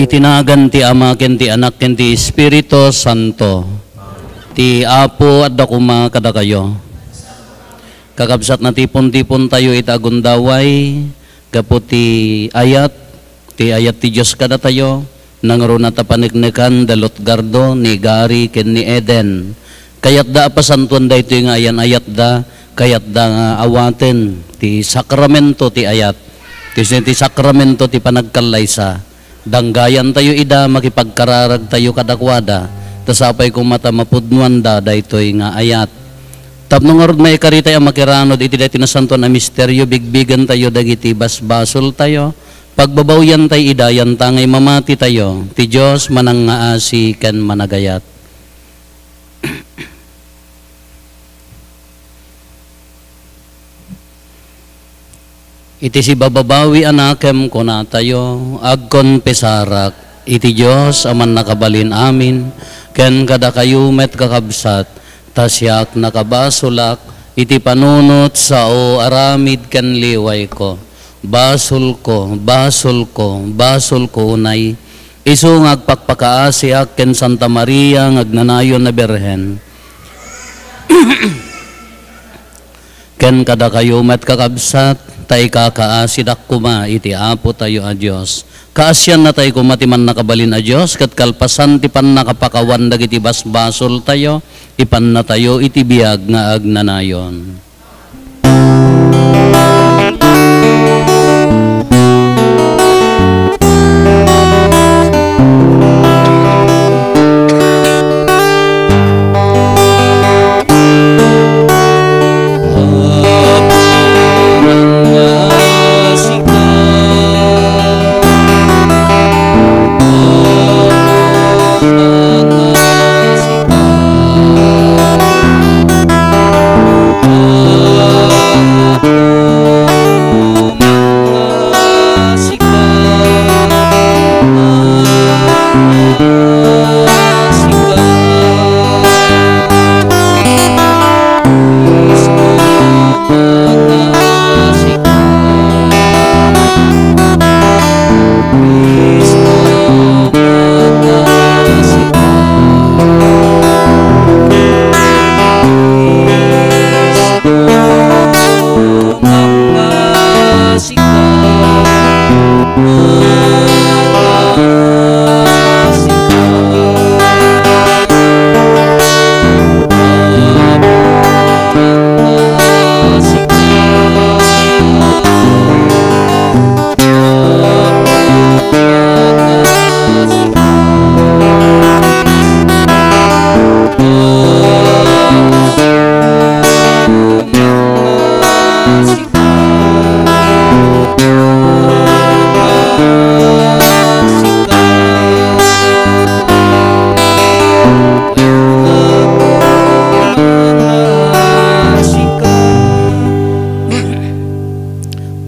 Itinagan ti Ama ken ti Anak ken ti Espiritu Santo. Ti Apo at dakuma kada kayo. Kakabsat na tipon-tipon tayo itagundaway. Gapo ti ayat ti Diyos kada tayo. Nangaro na tapaniknikan dalot gardo ni Gari ken ni Eden. Kayat da pasantuan da ito yung ayan ayat da. Kayat da nga awaten ti sakramento ti ayat. Ti sakramento ti panagkalaysa. Danggayan tayo ida, makipagkararag tayo kadakwada. Tasapay kung mata mapudnuan da ito'y nga ayat. Tapno nga rod may karitay ang makiranod, iti da tinasanto na misteryo, bigbigan tayo, dagiti basbasol tayo. Pagbabawyan tayo idayan, tangay mamati tayo. Ti Diyos manang ngaasi ken managayat. Iti si bababawi anakem ko na tayo, agkonpesarak, iti Diyos aman nakabalin amin, ken kada kayumet kakabsat, tasyak nakabasulak, iti panunot sa o aramid ken liway ko, basul ko, unay, isu ngagpakpakaasiak ken Santa Maria ngagnanayon na Berhen. Ken kada kayumet kakabsat, tay kakaasidak kuma iti Apo tayo a Diyos. Kaasyan na tayo kumatiman nakabalin a Diyos, kat kalpasan ti pan nakapakawan dagiti basbasol tayo, ipan na tayo iti biyag nga agnanayon.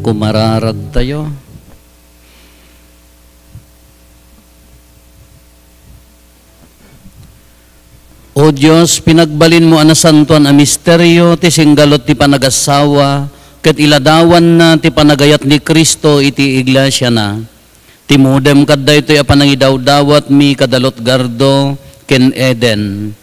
Kumararag tayo. O Diyos, pinagbalin mo anasantuan a misteryo, ti singgalot ti panagasawa, ket iladawan na ti panagayat ni Kristo iti iglesia na. Timudem kadda ito'y apanangidawdawat mi kadalot gardo ken Eden.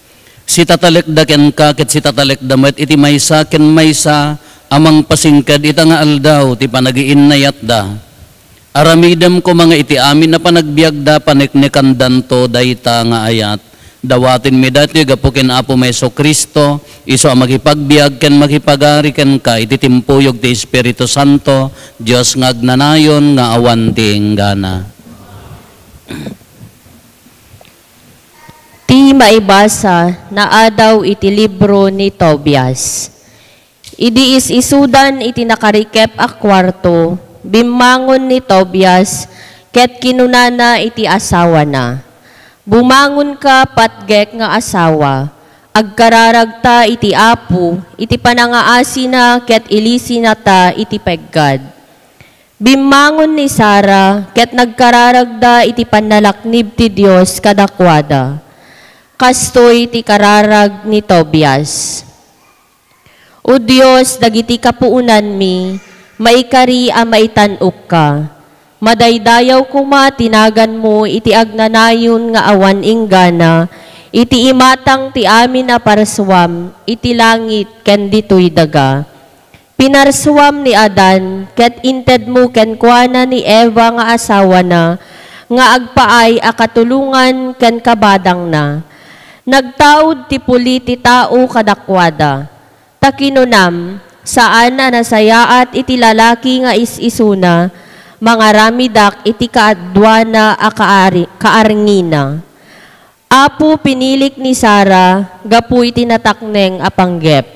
Si tatalekda ken ka, ket si tatalekda met iti maysa ken maysa, amang pasingkad ita nga aldaw ti panagiinnayat da. Aramidem ko mga iti amin na panagbiagda paniknikan danto dayta nga ayat. Dawatin mi dati gapukin Apo Meso Kristo, iso ang magipagbiag ken magipagari ken ka iti timpuyog ti Espiritu Santo, Dios nga agnanayon nga awan ti inggana. Ti maibasa na adaw iti libro ni Tobias. Idi isudan iti nakarikep a kwarto, bimangon ni Tobias, ket kinunana iti asawa na. Bumangon ka patgek nga asawa, agkararagta iti Apo, iti panangaasi na ket ilisi na ta iti peggad. Bimangon ni Sara, ket nagkararagda iti panalaknib ti Dios kadakwada. Kastoy iti kararag ni Tobias. O Diyos, dagiti kapuunan mi, maikari a maitanok ka. Madaydayaw kuma tinagan mo iti agnanayon nga awan inggana, iti imatang ti amin na parswam, iti langit ken ditoy daga. Pinarswam ni Adan, ket inted mo ken kuana ni Eva nga asawa na, nga agpaay akatulungan ken kabadang na. Nagtaod ti puli ti tao kadakwada. Takinunam, saan na nasayaat iti lalaki nga isisuna, mga ramidak iti kaadwana a kaarngina. Apo pinilik ni Sara, gapu iti natakneng apanggep.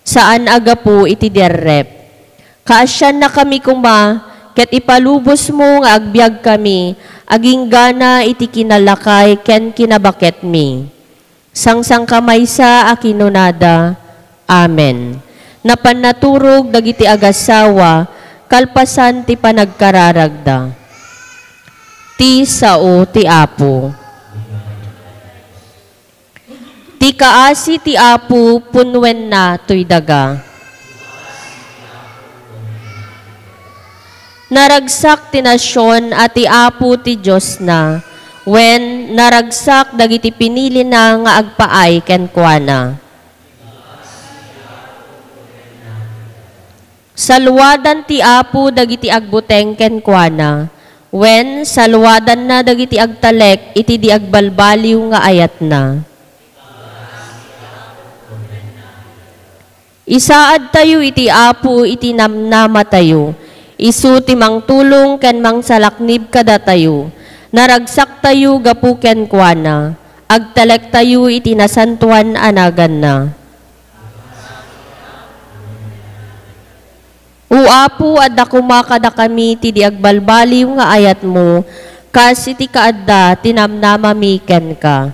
Saan agapu iti derrep. Kaasyan na kami kuma, ket ipalubos mo nga agbyag kami, aging gana iti kinalakay ken kinabaket mi. Sangsang kamay sa akinunada. Amen. Napanaturog dagiti agasawa, kalpasan ti panagkararagda. Ti sao ti Apo. Ti kaasi ti Apo punwen na toy daga. Naragsak ti nasyon at ti Apo ti Diyos na, when naragsak dagiti pinili na nga agpaay ken kuana. Salwadan ti Apo dagiti agbuteng ken kuana, when salwadan na dagiti agtalek iti di agbalbaliw nga ayat na. Isaad tayo iti Apo iti namnama tayo, isu ti mangtulong ken mangsalaknib kada tayo, naragsak tayo gapu ken kuana, agtalek tayo iti nasantuan anagan na. O Apo, adda kumakada kami ti di agbalbaliw nga ayat mo, kas iti kaadda tinamnamamiken ka.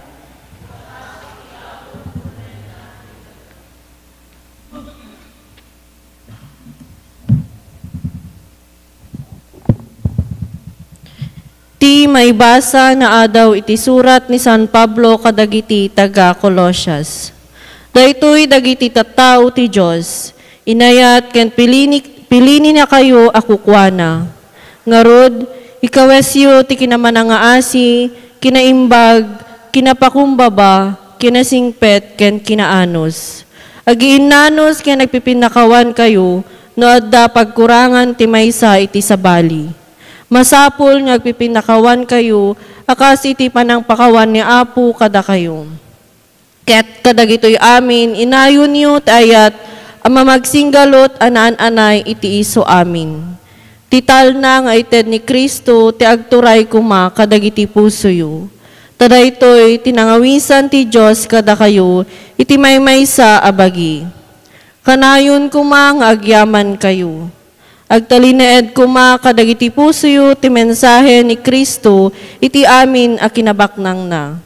Ti maibasa na adaw iti surat ni San Pablo kadagiti taga Colossias. Daytoy dagiti tattao ti Dios, inayat ken pilini na kayo akukwana. Ngarod, ikawesyo ti kinamanangaasi, kinaimbag, kinapakumbaba, kinasingpet, ken kinaanos. Agiinanos ken nagpipinakawan kayo, no adda pagkurangan ti maysa iti sabali. Masapul nga agpipinakawan kayo, akas iti panangpakawan ni Apo kada kayo. Ket kadagitoy amin, inayon niyo tayat, mamagsingalot anaan-anay iti iso amin. Tital na nga ited ni Kristo, ti agturay kuma kadagiti puso yu. Tadaytoy tinangawisan ti Diyos kada kayo, iti maymaysa abagi. Kanayon kuma nga agyaman kayo. Agtalineed kuma kadagiti puso yu, ti mensahe ni Kristo, iti amin a kinabaknang na.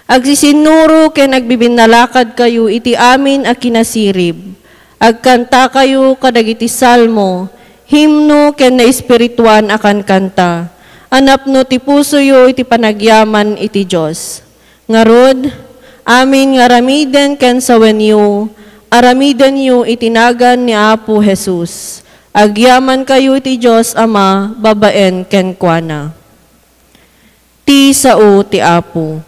Agsisinuro ken nagbibinalakad kayo iti amin a kinasirib. Agkanta kayo kadagiti salmo, himno ken na espirituan akan kanta. Anapno ti puso yo iti panagyaman iti Dios. Ngarod, amin nga aramiden ken sawenyo, aramiden yo itinagan ni Apo Jesus. Agyaman kayo iti Dios Ama, babaen ken kuana. Ti sao ti Apo.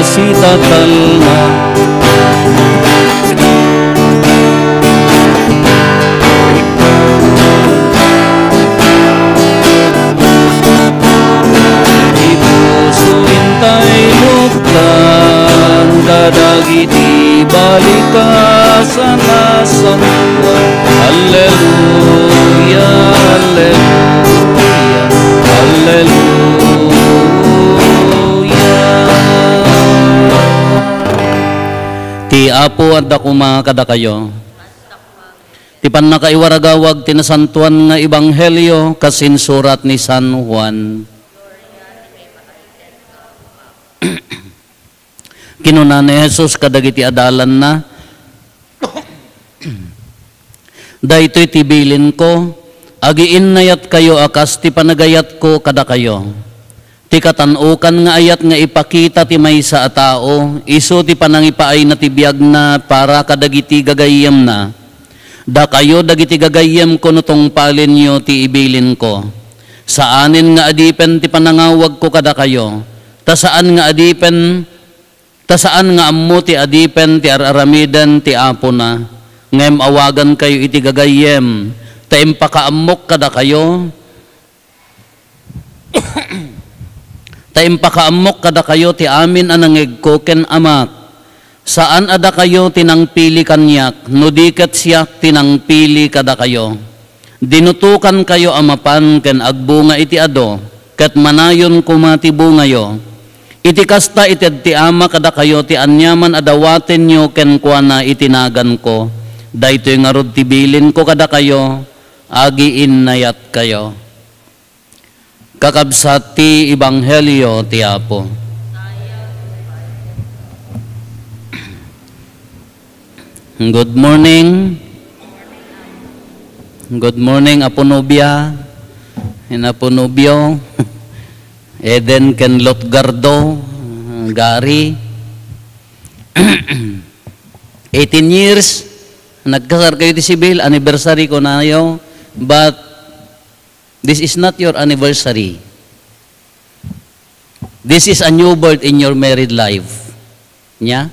Sita talna ipuso intay luktan dadagiti balikasan na sangwa. Alleluia, alleluia, alleluia. Ti Apo at dakuma kada kayo. Ti pannakaiwaragawag tinasantuan nga ebanghelyo kasinsurat ni San Juan. Kinuna ni Jesus kadagiti adalan na, daytoy tibilin ko, agiin nayat kayo akas ti panagayat ko kada kayo. Ti katanukan nga ayat nga ipakita ti maysa a tao, iso ti panangipaay na ti biag na para kadagiti gagayem na. Da kayo dagiti gagayem ko nutong palin nyo ti ibilin ko. Saanin nga adipen ti panangawag ko kada kayo. Tasaan nga ammo ti adipen ti araramidan ti Apo na. Ngem awagan kayo iti gagayem. Taim pakaamok kada kayo. Taim pakaamok kada kayo ti amin anangeg ko ken amak. Saan ada kayo tinangpili kanyak, no diket siyak tinangpili kada kayo. Dinutukan kayo amapan ken agbunga iti ado, ket manayon kumati bungayo. Iti kasta ited ti ama kada kayo ti anyaman adawaten nyo ken kuana itinagan ko. Daytoy nga rod tibilin ko kada kayo, agiin nayat kayo. Kakabsat ti ebanghelyo ti Apo. Good morning. Good morning, Aponobia. Aponobio. Eden ken Lotgardo. Gary. 18 years. Nagkasar kayo ti Sibil. Anniversary ko na yo. But this is not your anniversary. This is a new birth in your married life. Nya?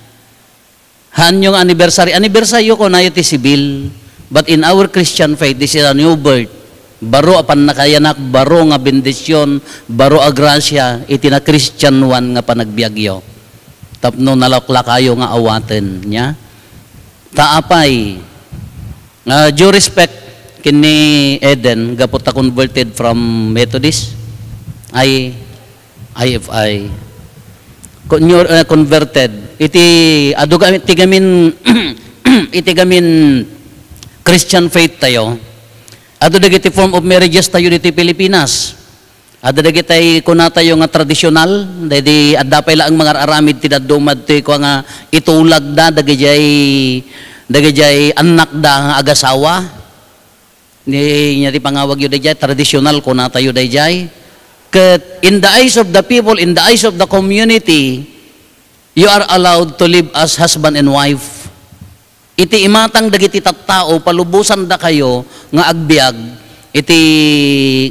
Han yung anniversary. Anniversary ko na ti Sibil. But in our Christian faith, this is a new birth. Baro apan nakayanak, baro nga bendisyon, baro a grasya, iti na Christian one nga panagbiagyo. Tapno nalakla kayo nga awaten. Nya? Taapay. Due respect kini Eden, gapot ta converted from Methodist, IFI. Converted. Iti gamin Christian faith tayo. Ado dagiti form of marriages tayo diti Pilipinas. Ado dagiti kuna tayo nga tradisyonal, dadi adda lang mga aramid ti dadumad ti ko nga itulag da dagijay anak da nga agasawa. Ni nya ti pangawag yu dayjay tradisyonal kuna tayo dayjay. Ket in the eyes of the people, in the eyes of the community, you are allowed to live as husband and wife. Iti imatang dagiti tattao, palubusan da kayo, nga agbiag, iti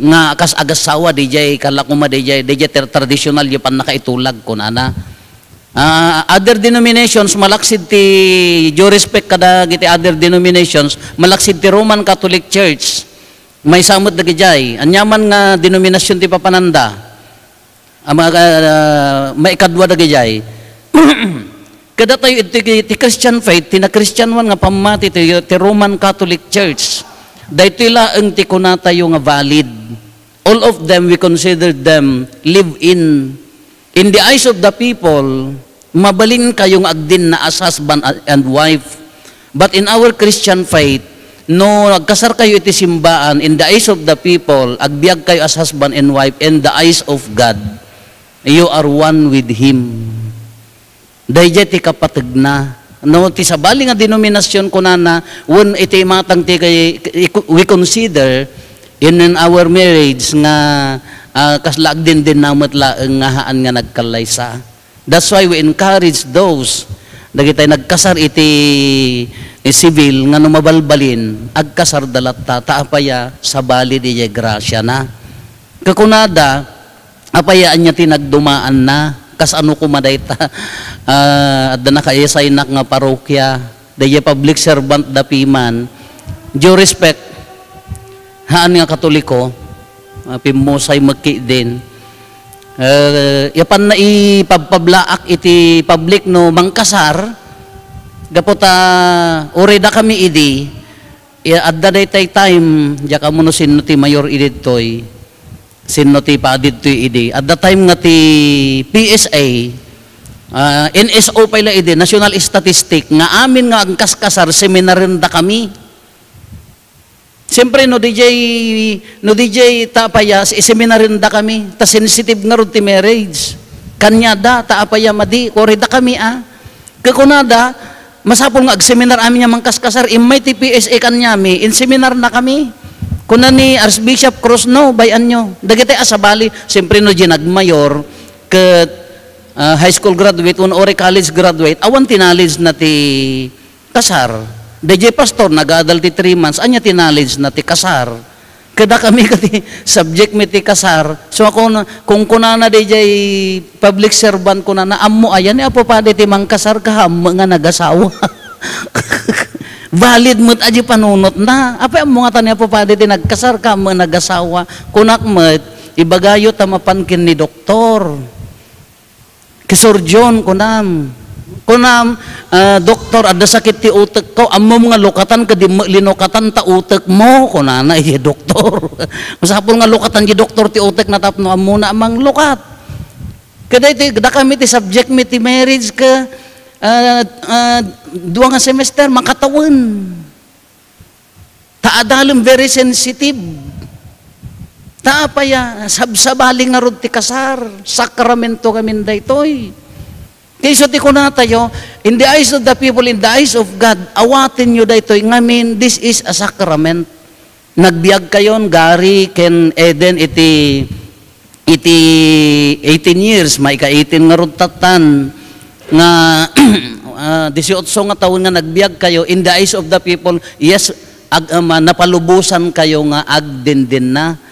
nga kas agasawa, dijay kalakuma, dijay traditional, yung pan nakaitulag ko na na. Other denominations, malaksid ti, due respect kada giti other denominations, malaksid ti Roman Catholic Church, may samot dagijay, anyaman nga denominasyon ti papananda, may ikadwa dagijay. Kada tayo iti Christian faith, tina Christian one nga pamati ti Roman Catholic Church. Dahito ilaang ti kuna tayo nga valid. All of them, we consider them live in the eyes of the people, mabalin kayong agdin na as husband and wife. But in our Christian faith, no nagkasar kayo iti simbaan, in the eyes of the people, agbiag kayo as husband and wife, in the eyes of God, you are one with Him. Dahil ti kapatid na. No, ti sabali nga denominasyon ko na when iti matang ti we consider in our marriage nga kaslag din namat laeng nga haan nga nagkalaysa. That's why we encourage those dagitay nagkasar iti civil nga numabalbalin agkasar dalata taapaya sabali di grasya na. Kakunada apayaan niya tinagdumaan na. Kas ano kumadayta at na kaisay nak nga parokya daya public servant da piman due respect haan nga Katoliko pimusay magki din yapan na ipablaak iti public no mangkasar gapota ureda kami idi adda daytay time jaka mo no sinno ti mayor iditoy sino ti padid to idi. At the time nga ti PSA, NSO pala ide, National Statistic, nga amin nga ang kaskasar, seminarin da kami. Siyempre, no DJ tapaya, seminarin da kami, ta sensitive nga ron ti marriage. Kanya da, taapaya madi, kore da kami Kakunada, masapol nga ag-seminar amin niya mangkaskasar, imay ti PSA kanyami, in seminar na kami. Kuna ni Archbishop Cruz, no, bayan nyo. Dagiti asabali, siyempre no, ginagmayor, high school graduate, ore college graduate, awan tinalig na ti kasar. DJ pastor, nag-aadal ti 3 months, anya tinalig na ti kasar. Kada kami kati subject mi ti kasar. So ako na, kung kuna na DJ public servant ko na ammo ayan, apo pa ti mang kasar ka nga nagasawa. Valid mo't aji panunot na. Apa mo nga tani apo pa ti nagkasar ka mga nagasawa. Kunak mo't ibagayo tamapankin ni doktor. Kisor John kunam, doktor, ada sakit ti utek ko, amo mga lukatan, kadi linukatan ta utek mo, kunana, doktor. Masapol nga lukatan di doktor ti utek na tapno, amo na amang lukat. Kada kami ti subject mi ti marriage ka, 2 nga semester, makatawan. Taadalim, very sensitive. Taapaya, sabsabaling nga rod ti kasar, sakramento kami daytoy. Kaysa ti kuna tayo, in the eyes of the people, in the eyes of God, awatin nyo daytoy, ngamin, this is a sacrament. Nagbiag kayon, Gary, Ken Eden, iti 18 years, may ka-18 nga rod tatan, nga 18 nga taon nga nagbiag kayo, in the eyes of the people, yes, napalubusan kayo nga agdindin na.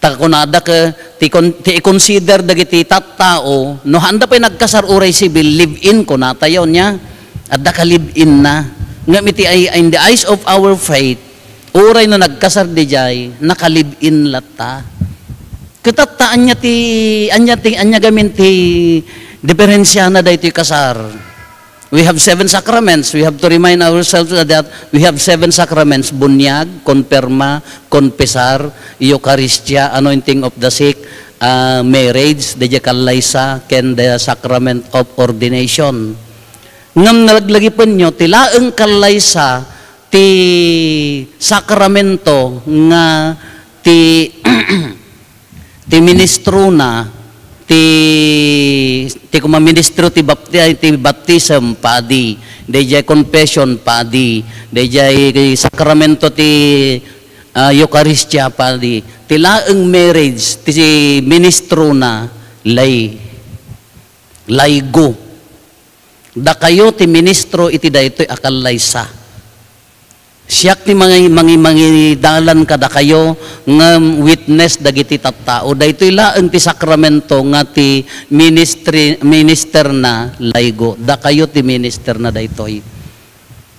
Takunada ka, ti i-consider dagiti tattao, no handa pa nagkasar uray sibil, live-in ko na tayo niya, at ka live-in na. Nga miti ay, in the eyes of our faith, uray no nagkasar di jay, naka-live-in lata. Katataan anya gamin ti diferensya na da ito'y kasar. We have 7 sacraments. We have to remind ourselves that we have 7 sacraments. Bunyag, konperma, konpesar, Eucharistia, anointing of the sick, marriage, the Jekalaysa, ken the sacrament of ordination. Ngam nalaglagi po nyo, tilaeng kalaysa, ti sakramento nga ti ministro na, ti kumaministro ti baptism padi, dayjay confession padi, dayjay sakramento ti Eucharistia padi, ti laeng marriage ti ministro na laygo. Da kayo ti ministro iti daytoy akalaysa. Siyak ti mga dalan kada kayo nga witness dagiti tattao. Daytoy laeng ti sakramento nga ti minister na laygo. Da kayo ti minister na daytoy.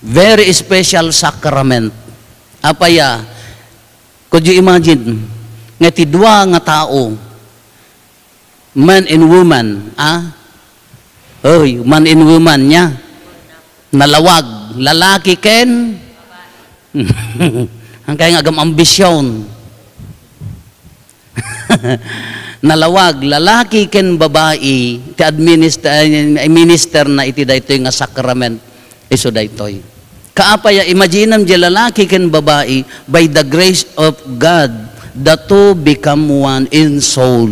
Very special sacrament. Apaya, could you imagine nga ti 2 nga tao, man and woman, man and woman niya, nalawag, lalaki ken ang kaya nga agam ambisyon. Nalawag, lalaki ken babae, ti minister na iti daytoy nga sacrament, iso daytoy. Kaapaya, imaginam di lalaki ken babae, by the grace of God, the two become one in soul.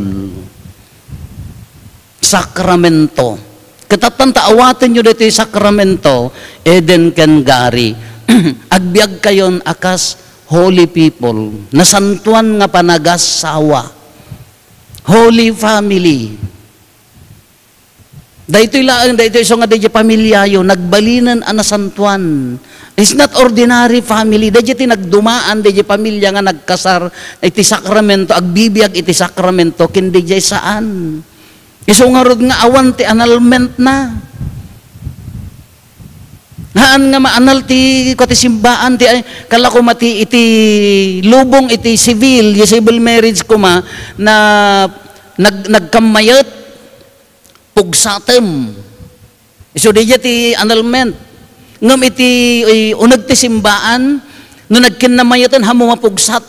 Sakramento. Katatanta awatin nyo dito yung sakramento, Eden ken Gary. Agbiag kayon akas holy people, nasantuan nga panagasawa, holy family. Daytoy laang, daytoy so nga daytoy pamilyayo, nagbalinan ang nasantuan. It's not ordinary family, daytoy nagdumaan, daytoy pamilya nga nagkasar, iti sakramento, agbibiyag iti sakramento, kin daytoy saan. Iso nga rod nga awan ti annulment na. Haan nga maanal ti simbaan ti kala ko mati iti lubong iti civil marriage ko na nagkamayat pugsatem. So di ti annulment. Ngam iti unag ti simbaan no nagkinamayatan hamo mapugsat.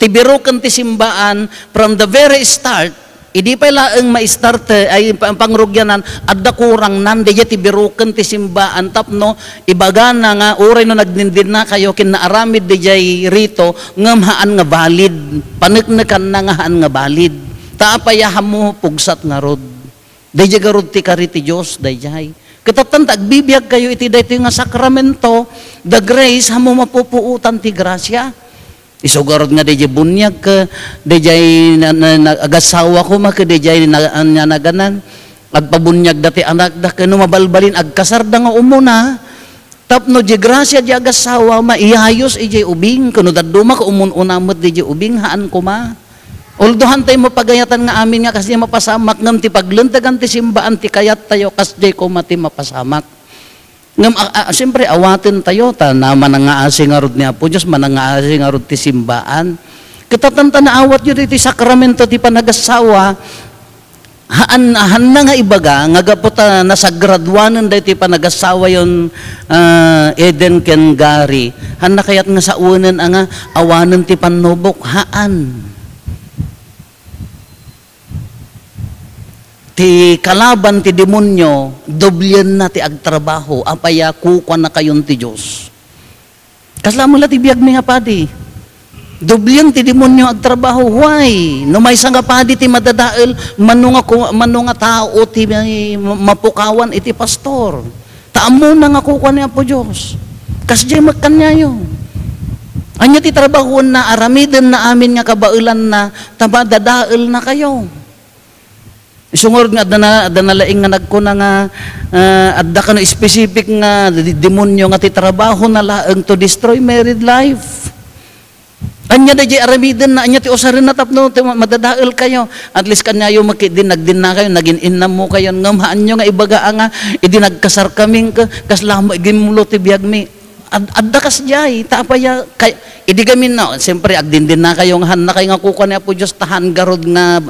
Ti birukan ti simbaan from the very start Idi pa laeng ma-start ay pangrugyanan adda kurang nan deja ti biruken ti simbaan tapno ibaga na nga uray no nagdindin na kayo kin naaramid deja rito ngem haan nga valid paneknekan na nga haan nga valid taapayaham mo pugsat nga rod deja garod ti kari ti Dios dayjay ketatan tagbibiyag kayo iti daytoy nga sakramento the grace hamo mapupuutan ti grasya. Isugarod nga DJ bunyag ka, DJ agasawa ko ma ka DJ naganan, agpabunyag dati anak da kano mabalbalin, agkasarda nga umuna, tapno di grasya di agasawa ma, iayos DJ ubing, kano daduma ka umununamot DJ ubing, haan ko ma. Uldohan tayo mapagayatan nga amin nga kasi mapasamak, ngam ti pagluntagan ti simbaan ti kayat tayo, kasi ko mati mapasamak. Ngam siyempre awatin tayo ta na manangaasi nga rod ni Apo Diyos manangaasi nga rod ti simbaan kitatanta na awat yun ti sakramento ti panagasawa haan na nga ibaga nga gaputa nasagraduanan dahi ti panagasawa yon Eden ken Gary han na kayat nga sa unan nga awanan ti panubok haan ti kalaban ti demonyo, doblen na ti agtrabaho, apaya kukuan na kayon ti Diyos. Kasama la ti biyag mi nga padi. Doblen ti demonyo agtrabaho, why? No may nga padi ti madadael, manunga tao ti mapukawan iti pastor. Taamo na nga kukuan ni Apo Diyos. Kasjay magkanyayo. Anya ti trabahon na aramiden na amin nga kabailan na tamadadael na kayo. Sungor nga danalaing nga nagkuna nga adda ka no specific nga demonyo nga ti trabaho na laeng to destroy married life. Anya da di aramiden na anya ti usarin na tapno madadael kayo. At least kanyayo makidin nagdin na kayo nagin innam mo kayo ngam haanyo nga ibaga nga idi nagkasar kaming kaslamo gimulo ti biagmi. Adda kas jay taapaya kay idi gamin na siyempre agdindin na kayo nga han na kayo nga kukuan ni Apo Diyos tahan garod nga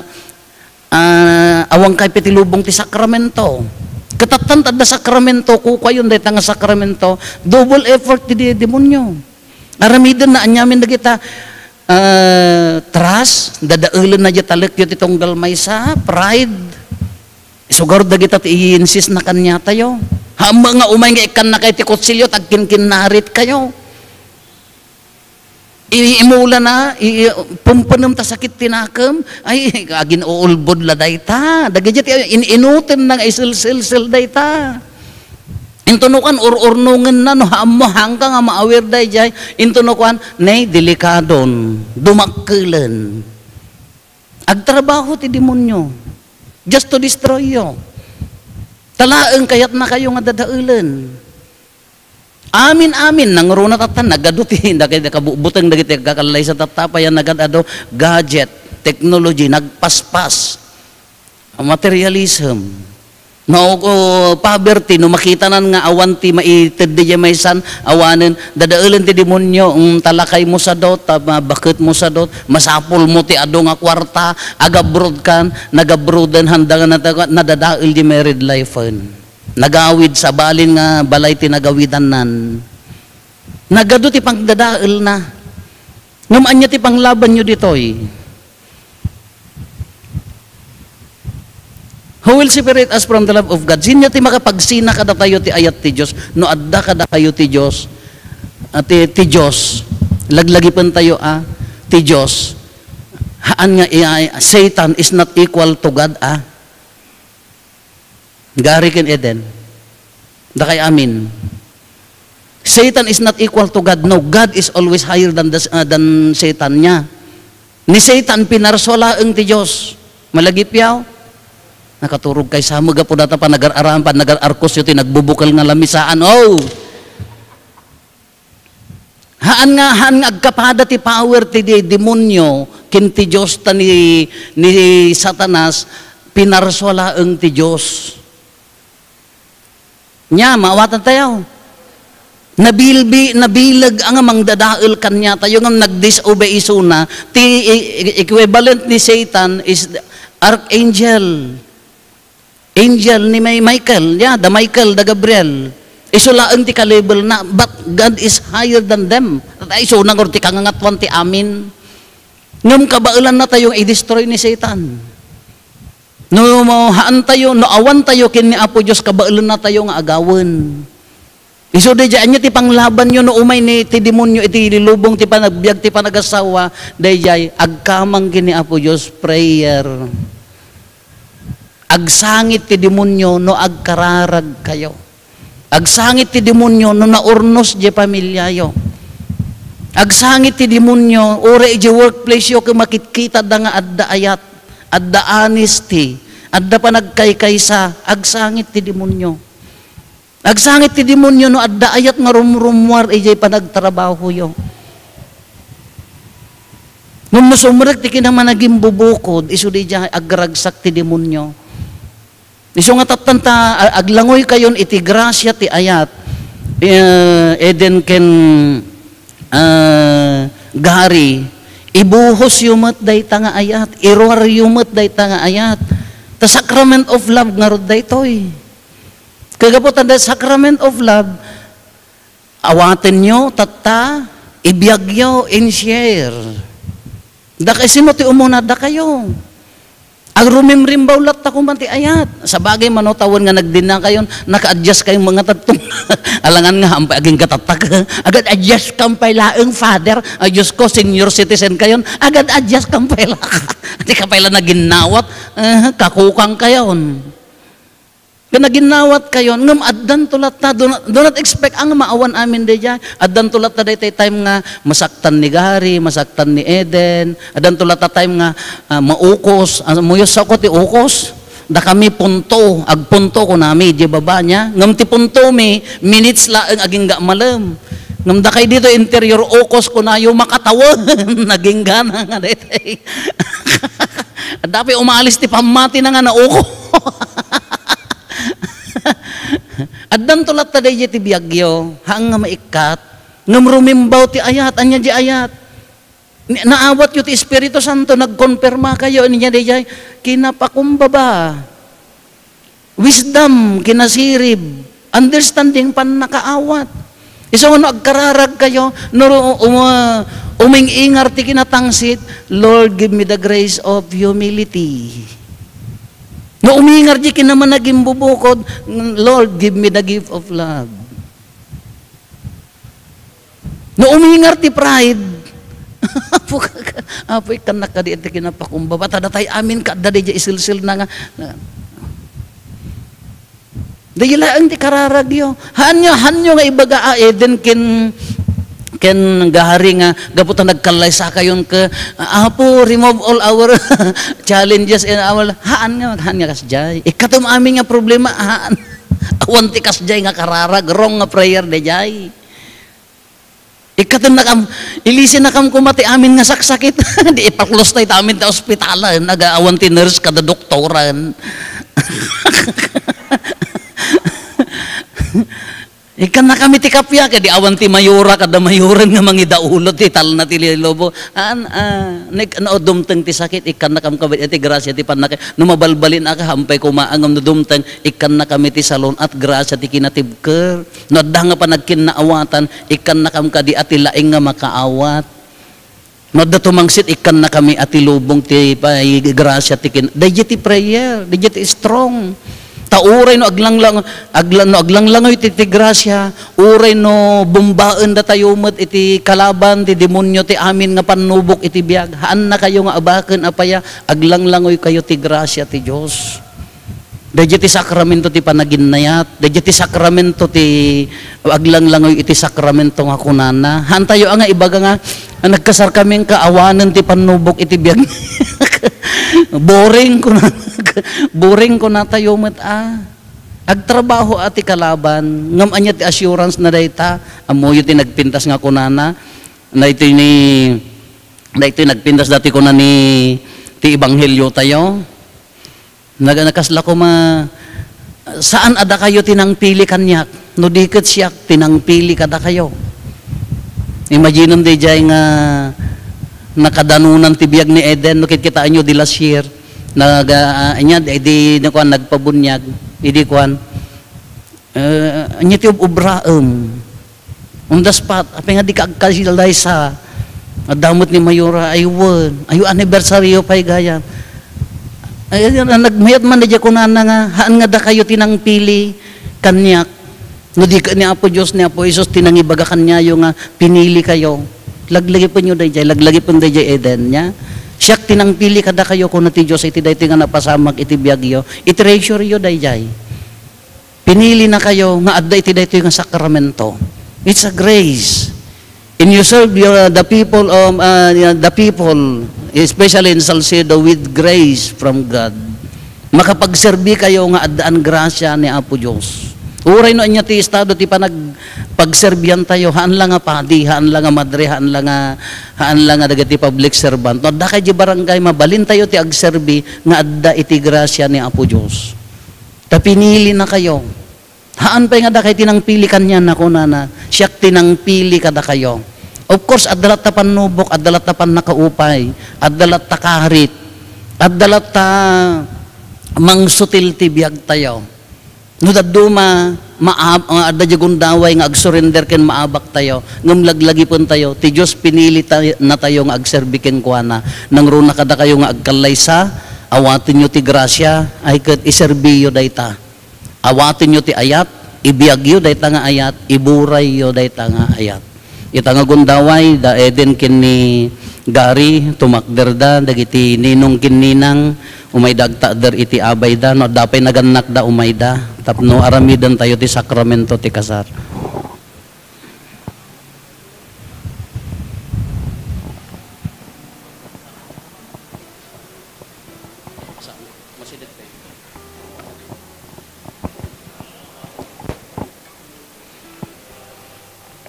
awang kay pitilubong ti sakramento. Katatan da sakramento kuko yun dahil nga sakramento double effort ti demonyo. Aramiden na anyamin na kita trust dadaulan na jatalik yun itong galmaysa pride isugar da kita ti i-insist na kanya tayo hama nga umay nga ikan na kay ti kutsilyo tagkin-kin narit kayo iimula na, pumpanam ta sakit tinakam, ay, agin uulbod la dayta, dagajat, inutin na, isil-sil dayta. Intunukan, urnungan na, no, hamo hanggang nga maawir dayjay, intunukan, nay, delikadon, dumakkilan. Agtrabaho ti demonyo, just to destroy you. Talaang kayat na kayo nga dadaulan. Amin nangruna tatan nagaduti nakabutang dagiti kakalay sa tatapayan nagadado gadget technology nagpaspas materialism no poverty no makita nan nga awan ti maited di maysan awanen dadaulen ti demonyo talakay mo sa dot bakit mo sa dot masapol mo ti ado nga kwarta agabrod kan nagabroden handangan nadadael di married life nagawid sa balin nga balay ti nagawidan nan nagado ti pangdadael na ngamaan niya ti panglaban nyo ditoy who will separate us from the love of God sinya ti makapagsina kada tayo ti ayat ti Diyos no adda kada kayo ti Diyos ti Diyos laglagipan tayo ti Diyos haan nga Satan is not equal to God Gary ken Eden. Dakay amin. Satan is not equal to God. No, God is always higher than Satan niya. Ni Satan pinarsola ang ti Diyos. Malagipyaw. Nakaturog kay sa mga po data pa nag-araran pa nag-ararkos yun nagbubukal nga lamisaan. Oh! Haan nga agkapada ti power ti demonyo kin ti Diyos ta ni Satanas pinarsola ang ti Diyos. Nya, maawatan tayo. Nabilag ang mangdadael kanya tayo nga nag-disobey isuna. Ti equivalent ni Satan is archangel. Angel ni Michael. Yeah, the Michael, the Gabriel. Isulaang ti ka-level na, but God is higher than them. At iso nang ti kangangatwan ti amin. Ngam kabailan na tayong i-destroy ni Satan. No haan tayo, no awan tayo kin ni Apo Dios kabailan na tayo nga agawon. Iso de jay anya ti panglaban nyo no umay ni ti demonyo iti lilubong ti panagbiag ti panagasawa dayjay agkamang kin ni Apo Dios prayer. Agsangit ti demonyo no agkararag kayo. Agsangit ti demonyo no naurnos di pamilyayo. Agsangit ti demonyo ore iti workplace yo kumakitkita da nga adda ayat, adda honesty, adda panagkaykaysa, agsangit ti demonyo. Agsangit ti demonyo no adda ayat nga rumrumwar iti panagtrabaho yo. Nung masumrek ti kinaman naging bubukod, iso di dyan agragsak ti demonyo. Iso nga tatanta, aglangoy kayon iti grasya ti ayat, eden ken gari, ibuhos yumat day nga ayat, irwar yumat day nga ayat, the sacrament of love nga rod day toy. Kagaputan day sacrament of love, awaten nyo, tata, ibiyag nyo, and share. Da kasi mo ti umuna da kayo. Ang rumimrimbaw lat ako man ti ayat. Sa bagay manotawan nga nagdina kayon, naka-adjust kayong mga tatong. Alangan nga, hampay aging katatak. Agad adjust kampay laeng father. Ay Diyos ko, senior citizen kayon. Agad adjust kampay la. Di kapay la naginawat. Kakukang kayon. Kung naginawat kayon, ngam addan tulat ta. Do not expect ang maawan amin de dyan. Addan tulat ta day time nga masaktan ni Gary, masaktan ni Eden. Addan tulat ta time nga maukos. Muyos sa ko ti ukos. Da kami punto, agpunto ko nami, di baba niya. Ngam ti punto mi, minutes laeng aging ga malam. Ngam da kay dito interior ukos ko na yung makatawag. Naging gana nga day. Dapat umalis ti pamati na nga na uko. Addan tulat ta day ti biyagyo, hang nga maikat, ngam rumimbaw ti ayat, anya di ayat. Naawat yu ti Espiritu Santo, nagkonfirma kayo, niya day kinapakumbaba. Wisdom, kinasirib, understanding pan nakaawat. Iso nga agkararag kayo, uming-ingar ti kinatangsit, Lord, give me the grace of humility. No umingar di kinaman naging bubukod, Lord, give me the gift of love. No umingar ti pride, apoy kan nakadiit ti kinapakumbaba, tada tayo amin ka, dadi isilsil na nga. Dahil lang ti kararagyo. Hanyo nga ibaga eden ken gahari nga gaputan nagkalay sa kayon ka Apo remove all our challenges in our haan nga kasjay ikatum amin nga problema haan awan ti kasjay nga kararag wrong nga prayer de jay ikatum nakam ilisin nakam kumati amin nga saksakit di ipaklos tay ta amin ta ospitalan nagaawan ti nurse kada doktoran ikan na kami ti kapya, kaya di awan ti mayura, kada mayuran nga mangidaulot, ti tal na ti lilobo. Dumteng ti sakit, ikan na kami kabit, ti grasya ti panakay. Numabalbalin aka, hampay kumaangam na dumteng, ikan na kami ti salon at grasya ti kinatibker. No, da nga pa nagkinaawatan, ikan na kami kadi ati laing nga makaawat. No, da tumangsit, ikan na kami ati lubong ti grasya ti kin. Dayjay ti prayer, dayjay ti strong. Uray no aglanglangoy iti grasya, uray no bumbaan da tayo met iti kalaban ti demonyo ti amin nga panubok iti biag. Haan na kayo nga abaken apaya aglanglangoy kayo ti grasya ti Dios. Dayjay ti sakramento ti panaginayat, dayjay ti sakramento ti aglanglangoy iti sakramento nga kunana. Han tayo nga ibaga nga nagkasar kaming kaawanan ti panubok iti biag. Boring ko na tayo met agtrabaho ati kalaban ngam anya ti assurance na dayta amoy ti nagpintas nga kunana na ito nagpintas dati ko na ni ti ebanghelyo tayo nakasla ko saan ada kayo tinangpili kanyak no diket siyak tinangpili kada kayo imagine day jay nga nakadanunan ti biag ni Eden no kitaan nyo di last year nagpabunyag idi kuan anya ti ubraem on the spot apay nga di kaagkasilay sa damot ni Mayura ayo anniversary pay gaya Ay, nagmayat man na kunana nga, haan nga da kayo tinang pili kanyak. No di ka ni Apo Diyos ni Apo Isos tinangibaga kanya yung pinili kayo. Laglagi po nyo dayjay, laglagi po dayjay Eden niya. Siyak tinang pili kada kayo kung nati Diyos iti dayti nga napasamak iti biyagyo. I-treasure yo dayjay. Pinili na kayo nga adda iti dayti nga sakramento. It's a grace. And you serve the people, especially in Salcedo, with grace from God. Makapagserbi kayo nga adaan grasya ni Apo Diyos. Uray no anya ti estado ti pagserbihan tayo, haan lang nga padi, haan lang nga madre, haan lang nga dagiti public servant. No, da kay di barangay mabalin tayo ti agserbi nga adda iti grasya ni Apo Diyos. Ta pinili na kayo. Haan pa nga da kay tinang pili kanya na kunana, siyak tinang pili kada kayo. Of course, adalat ta panubok, adalat ta pan nakaupay, adalat ta kaharit, adalat ta mangsutil ti biag tayo. No daduma adda jagon daway nga ag-surrender ken maabak tayo, ngem laglagi pun tayo, ti Dios pinili na tayo nga agserbi ken kuana. Nang runa kada kayo nga agkalaysa, awatin nyo ti grasya, ay ket iserbiyo dayta. Awatin nyo ti ayat, ibiyagyo dayta nga ayat, iburay yo dayta nga ayat. Ita nga gundaway, da Eden kin ni Gari, tumakderda, dagiti ninong kin ninang, umaydag takder iti abay da, no, dapay naganak da umayda, tapno aramidan tayo ti sakramento ti kasar.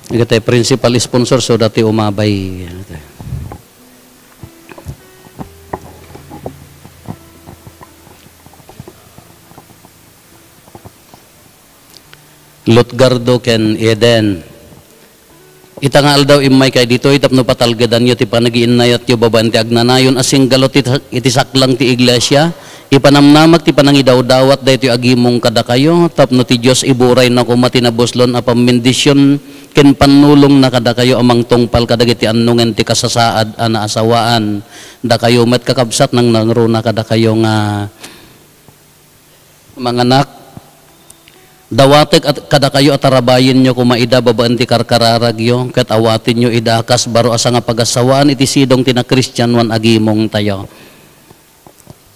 Ito principal sponsor so dati umabay. Lutgardo ken Eden. Itangal daw imay kay dito itapno patalgadan yo ti panagiinayat yo baban ti agnanayon asing galot iti saklang ti iglesia. Ipanamnamak ti panangidawdawat daytoy agimong kada kayo tapno ti Dios iburay na kumatinaboslon a pamendisyon ken panulong na kada kayo amang tungpal kadagiti annungen ti kasasaad ana asawaan da kayo met kakabsat nang nangruna kada kayo nga manganak dawatek at kada kayo atarabayin nyo kumaida babaan ti karkararagyo ket awatin nyo idakas baro asa nga pagasawaan iti sidong tina Kristiyanwan agimong tayo.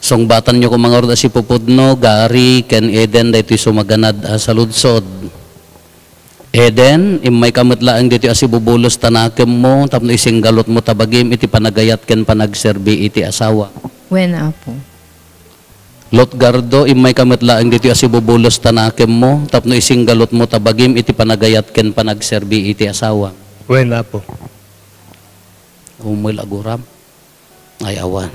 Songbatan nyo kung mga orda si Pupudno, Gari, ken Eden, dito sumaganad sa ludsod. Eden, imay kamatlaang dito asibubulos tanakem mo, tapno isinggalot mo tabagim, iti panagayat ken panagserbi iti asawa. When apo. Lutgardo, imay kamatlaang dito asibubulos tanakem mo, tapno isinggalot mo tabagim, iti panagayat ken panagserbi iti asawa. When apo. Umil aguram. Ay awan.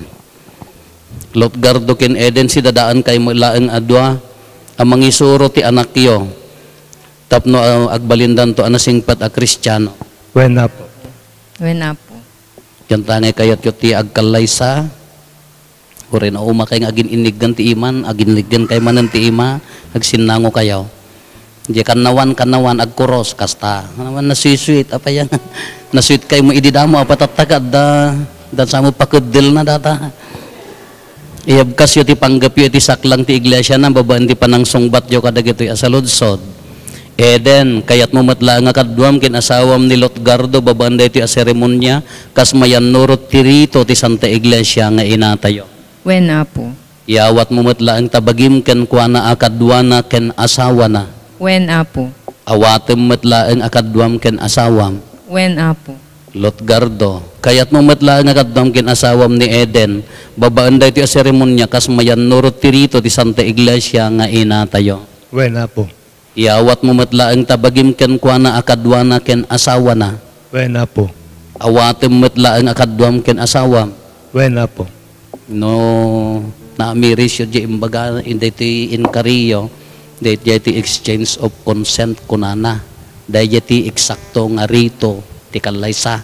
Lutgardo ken Eden si dadaan kay laeng adwa ang mangisuro ti anak yo tapno agbalindan to anasingpat a Kristiyano. When apo. When apo. Yan tangay kayat yo ti agkalaysa uri na umakay nga agin iniggan ti iman agin liggan kay manen ti ima agsinango kayo di kanawan agkuros kasta naman nasisweet apa yan nasweet kay mo ididamo apatatagad da sa mo pakuddel na data. Iabkas yo ti panggap yo ti saklang ti iglesia na babaan ti panangsungbat yo kadagitoy asaludsod. Eden, kayat mo matla nga kadduam kin asawam ni Lutgardo babaan da ti seremonya kas mayan nurot ti rito ti Santa Iglesia nga inatayo. When apo. Iawat mo matla ang tabagim ken kuana akadwana ken asawa na. When apo. Awatem matla ang akadduam ken asawam. When apo. Lutgardo, kayat mo matla nga kadduam ken asawam ni Eden babaan da ti seremonya kas mayan nurot ti rito ti Santa Iglesia nga inatayo. When apo. Iawat mo matla ang tabagim ken kuana akadwana ken asawa na. When apo. Awatem matla ang akadwam ken asawam. When apo. No naamiris yo di imbaga inday ti inkariyo day ti exchange of consent kunana. Day ti eksakto nga rito ti kalaysa.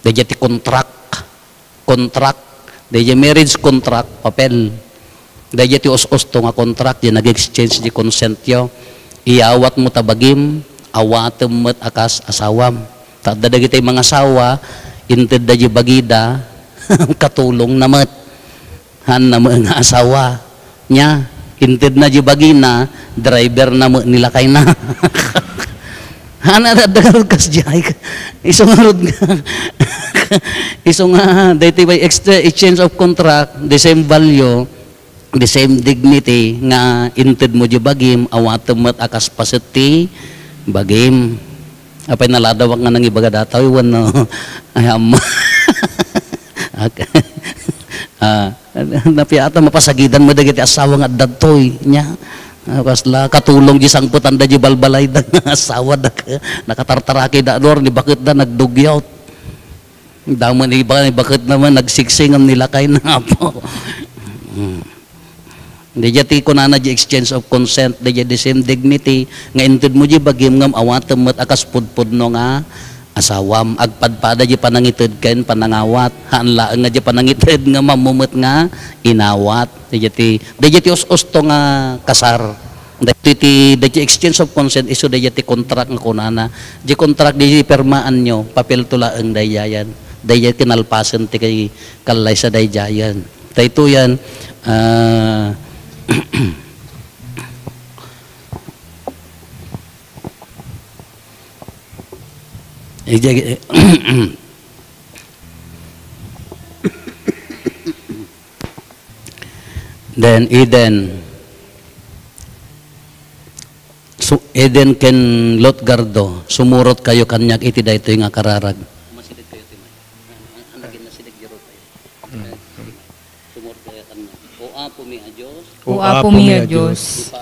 Day ti contract, day marriage contract, papel. Day ti os-os to nga contract, di nag-exchange di consent yo. Iawat mo tabagim, awatem met akas asawam. Tadda dagiti mga asawa, inted da bagida, katulong na met. Han na mga asawa niya. Hinted na di bagina, driver na mo nila kay na. Hana na dagal kas jay. Isungarod nga. Iso nga, dahiti by exchange of contract, the same value, the same dignity, nga inted mo di bagim, awatem mat akas paseti, bagim. Apay naladawak nga nang ibaga dataw, iwan no. Ayam. Napiata mapasagidan mo dagiti asawa nga dadtoy niya. Kasla katulong di sangputan da di balbalay da nga asawa da nakatartaraki da dor ni bakit da nagdugyot. Damo ni bakit naman nagsiksing ang nilakay na po. Di jati ko na di exchange of consent, di the same dignity nga intud mo di bagim ngam awatem met akas pudpud no nga asawam agpadpada di panangited ken panangawat hanla nga di panangited nga mamumut nga inawat di jati us-usto nga kasar dati exchange of consent isu di jati contract nga kunana di contract di permaan nyo papel tulaeng dayayan dayay kinalpasen ti kay kalay sa dayayan dayto yan then Eden ken Lot Gardo sumurot kayo kanyak iti daytoy nga kararag masidig kayo timay anagin na sidig jero tayo sumurot kayo kanyak o apo mi a Dios O Apo mi a Diyos,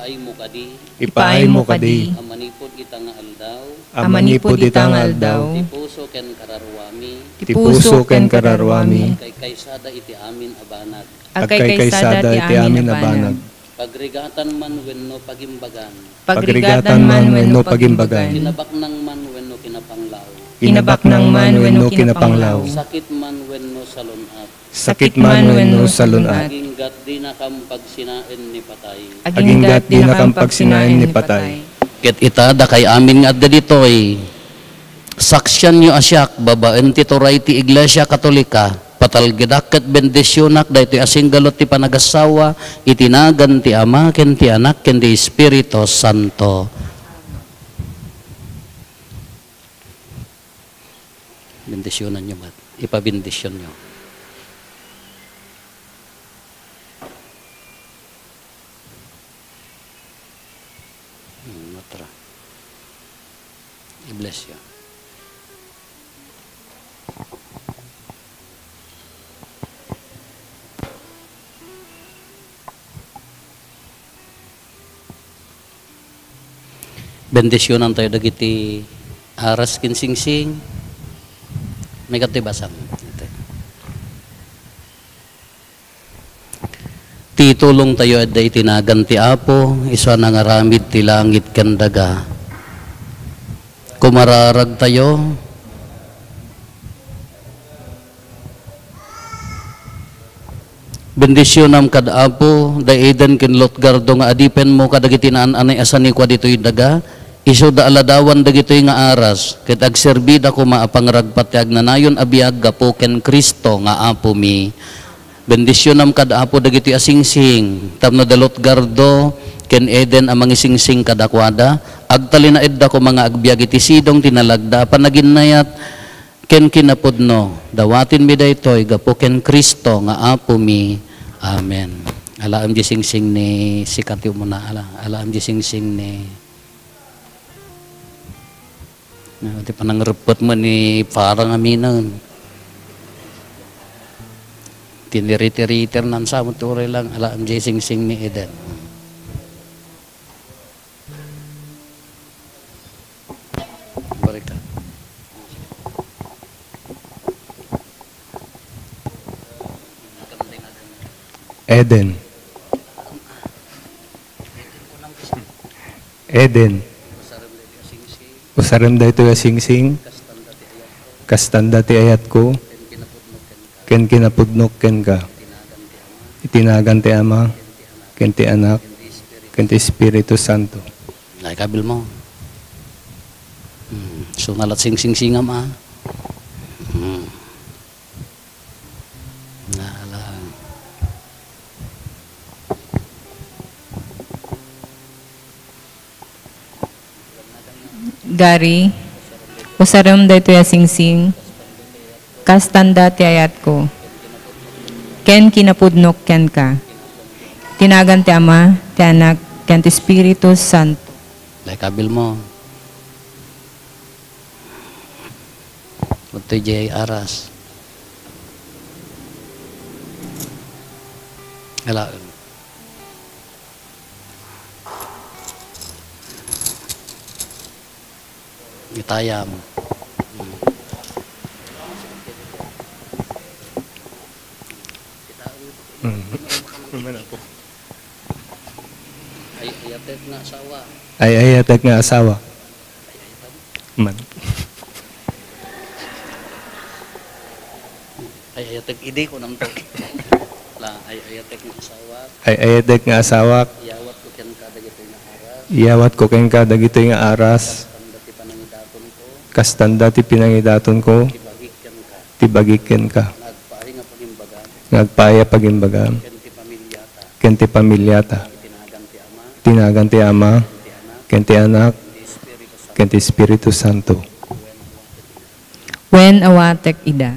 ipaay mo kadi Amanipod kita nga aldaw. amanipod itang aldaw, tipuso ken kararwami tipuso ken kararwami, kay kaysada iti amin abanag agkay kaysada ti amin abanag. pagrigatan man wenno pagimbagan Pagrigatan man wenno pagimbagan, kinabaknang man wenno kinapanglaw kinabaknang man wenno kinapanglaw, sakit man wenno salunat Sakit man wenno salunat. aginggat di na kam pagsinaen ni patay aginggat di nakampagsinain ni patay. ket itada kay amin nga adda ditoy saksyan nyo asyak babaen ti turay ti Iglesia Katolika patalgedak ket bendisyonak daytoy asing galot ti panagasawa itinagan ti Ama ken ti Anak ken ti Espiritu Santo. Bendisyonan nyo mat ipabendisyon nyo. Matra. I-bless you. Bendisyonan tayo dagiti aras kinsingsing may katibasam titulong tayo at day tinagan ti Apo isa nangaramid ti langit ken daga kumararag tayo bendisyonam kad Apo dayeden ken Lot Gardo nga adipen mo kadagiti naan anay asani kwa ditoy daga isu da aladawan dagitoy nga aras ket agserbida ko maapangragpat ti agnanayon abiyag gapo ken Kristo nga Apo mi. Bendisyonam kad Apo dagiti asingsing tapno da Lot Gardo ken Eden amang isingsing kadakwada agtalinaed da ko mga agbiag iti sidong tinalagda panaginnayat ken kinapudno dawatin mi daytoy gapo ken Kristo nga Apo mi. Amen. Alaam di singsing ni sikati mo na alaam di singsing ni di panangrepot mo ni parang aminan tiniriti-riter nan sa mo tuloy lang alaam di singsing ni Eden. Barikan. Eden usarem daytoy asingsing kastanda ti ayat ko ken kinapudnok ken ka itinagan ti Ama ken ti Anak ken ti Espiritu Santo. Ay kabil mo. So nalat sing-sing-singam Nalang. Gari, usaram daytoy a singsing, kastanda ti ayat ko. Ken kinapudnok ken ka. Tinagan ti Ama, ti Anak, ken ti Espiritu Santo. Kabil mo. Ito jay aras. Hala. Itayam. Ay ayatek na asawa. Ay ayatek nga asawa. Man. Ay ayatek ide ko nam to. La ay ayatek na asawa. Ay ayatek nga asawa. Iyawat ko ken kada gito nga aras. Iyawat ko ken ka dagitoy nga aras. Tanda ti panangidaton ko. Kastanda ti pinangidaton ko. Ibagik ken ka. Tibagiken ka. Nagpahi nga pagimbagan. Ngagpaya pagimbagan. Ken ti pamilyata. Ken ti pamilyata. Tinagan ti Ama. Tinagan ti Ama. Ti Anak. Ken ti Anak. Ti Espiritu Santo. Ken ti Espiritu Santo. Wen awatek ida.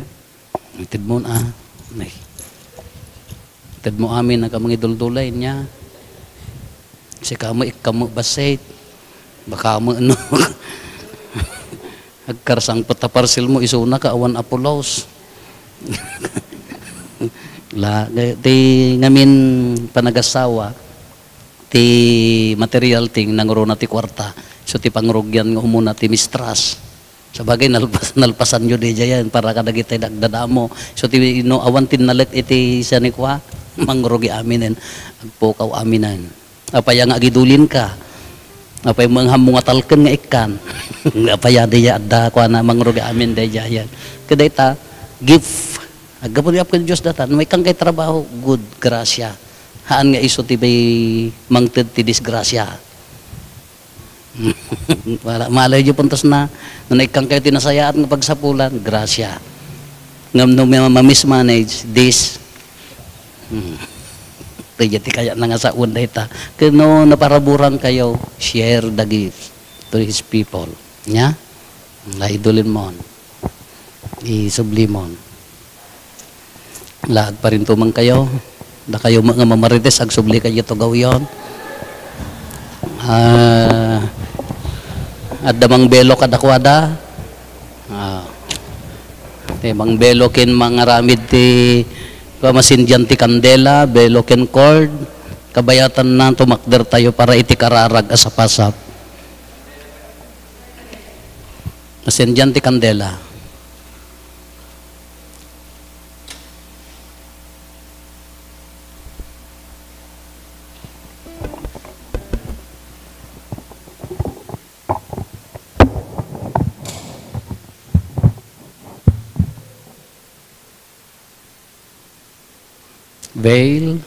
Itid mo na. May. Itid mo amin na kamang iduldulay niya. Kasi kamo ikamo basait. Baka mo ano. Agkarsang pataparsil mo isuna ka awan apulaos. La ti ngamin panagasawa ti material ting nanguro na ti kwarta. So ti pangrugyan nga umuna ti mistras. Sa bagay nalpasan nyo di yan para kadagitay dagdadamo. So ti no awan tinalit iti siya ni kwa mangrugi aminen agpukaw aminan. Apaya nga gidulin ka. Apay mga hamungatalken nga ikan. Apaya di ya adda kwa na mangrugi amin di yan. Kaday ta gift. Agapon yap ken Dios datan may kang kay trabaho good grasya. Haan nga iso ti bay mangted ti disgrasya. Malay yung puntas na ikang kayo tinasayaan ng pagsapulan, grasya. Ngam no ma-mismanage this. Kaya na nga sa unday ta. Kano naparaburan kayo, share the gift to His people. Nya? Laidulin mo. Isublimon. Laag pa rin tumang kayo. Da kayo mga mamarites, agsubli kayo to gawyon. At damang belo kadakwada mang belo kin mga ramid ti pamasindian ti kandela belo kin cord kabayatan na tumakder tayo para iti kararag asapasap masindian ti kandela. Veil.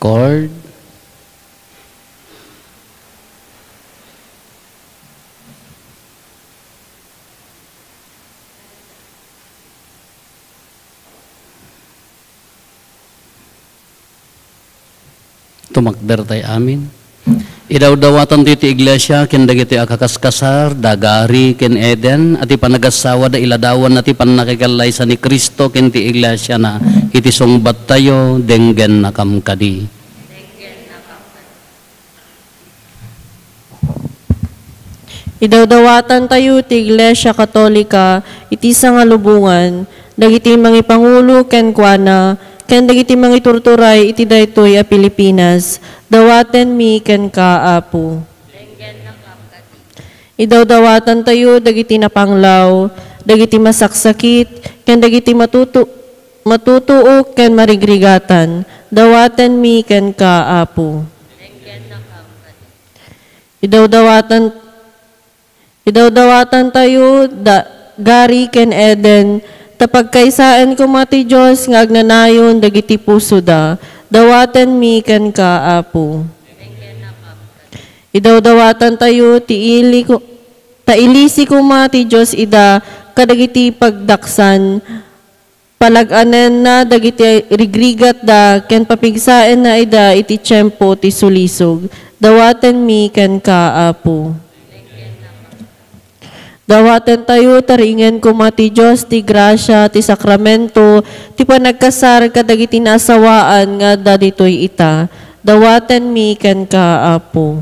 Cord. Tumakder tayo amin. Idawdawatan ti iglesia ken dagiti akakaskasar dagari ken Eden ati panagasawa da iladawan nati pannakikalay sa ni Kristo ken ti iglesia na iti sungbat tayo denggen nakamkadi. Idawdawatan tayo ti Iglesia Katolika iti sangalubungan dagiti mangipangulo ken kuana ken dagiti mangiturturay iti daytoy a Pilipinas dawaten mi ken kaapo. Idawdawatan tayo dagiti napanglaw dagiti masaksakit ken dagiti matutuo ken marigrigatan dawaten mi ken kaapo. Idawdawatan tayo gari ken Eden tapagkaisaan ko mati Diyos nga agnanayon dagiti puso da Dawaten mi ken ka, Apo. Idawdawatan tayo, tailisi ko ti Diyos ida, kadagiti pagdaksan, palaganen na dagiti rigrigat da, ken papigsaen na ida iti tiyempo ti sulisog. Dawaten mi ken ka, Apo. Dawaten tayo, taringen ko ti Diyos, ti grasya, ti sakramento, ti panagkasar kadagiti nasawaan nga daditoy ita. Dawaten mi ken ka, Apo.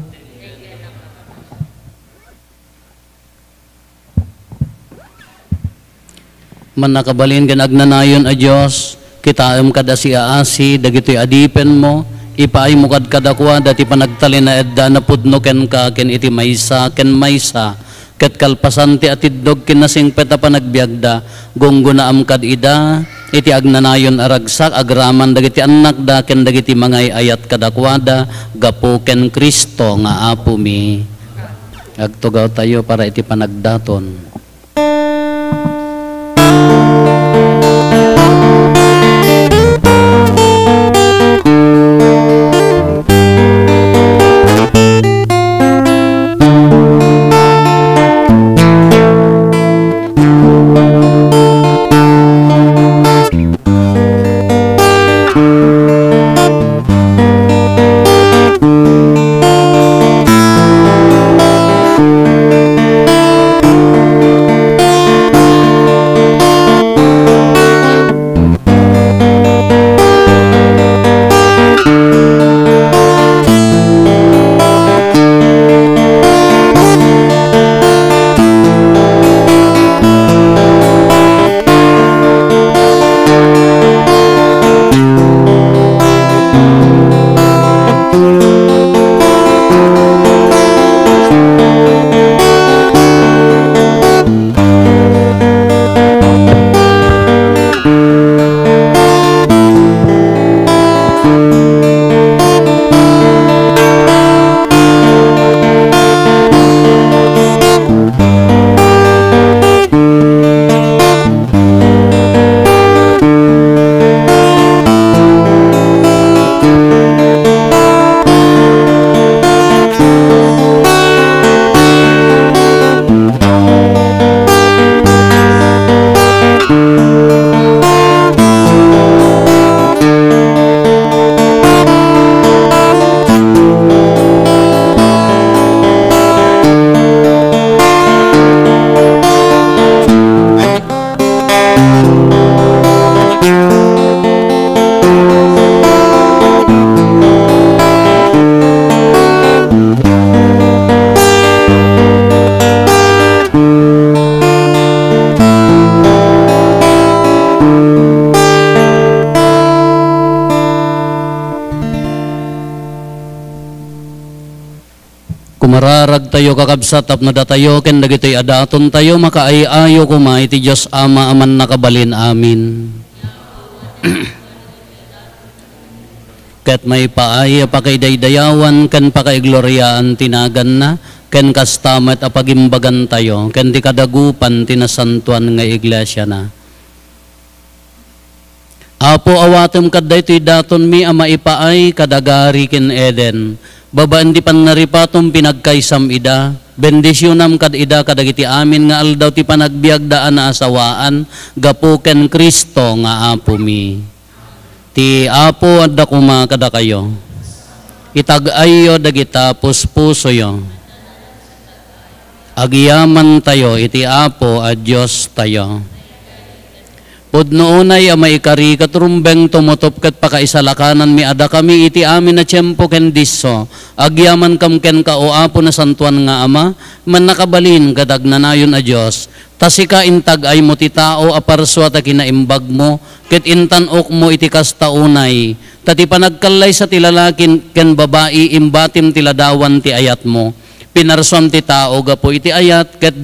Man nakabalin kan agnanayon a Diyos, kitaam kada si aasi, dagito'y adipen mo, ipaay mo kad kadakwa, dati panagtalin na edda na pudno ken ka, ken iti maysa, ket kalpasan ti atidog kinasingpet a panagbiagda, gunggunaam kad ida, iti agnanayon aragsak, agraman dagiti anak da, ken dagiti mangay ayat kadakwada, gapo ken Kristo nga Apo mi. Agtugaw tayo para iti panagdaton. Kumararag tayo kakabsat tapno datayo ken dagitoy adaton tayo makaayayo kuma iti Dios Ama aman nakabalin amin. Ket may paay pakidaydayawan ken pakaigloriaan tinagan na ken kastamet apagimbagan tayo ken di kadagupan tinasantuan nga iglesia na. Apo awatem kadday ti daton mi ama ipaay kadagari ken Eden. Babaan di pan naripatom pinagkaisam ida, bendisyonam kad ida kadagiti amin nga aldaw ti panagbiagdaan na asawaan, gapo ken Kristo nga Apo mi. Ti Apo adda kuma kada kayo. Itag-ayo dagita puspuso yo. Agiyaman tayo iti Apo a Dios tayo. Pudno unay amay kari katrumbeng tumutop ket pakaisalakanan mi ada kami iti amin na tiyempo ken disso. Agyaman kam ken ka o Apo na santuan nga Ama, man nakabalin kadagnanayon a Dios. Tasika intag ay mo ti tao aparswa ta kinaimbag mo, ket intanok mo iti kasta unay. Tati panagkallay sa tilalakin ken babae imbatim tiladawan ti ayat mo. Pinarson ti tao gapo iti ayat ket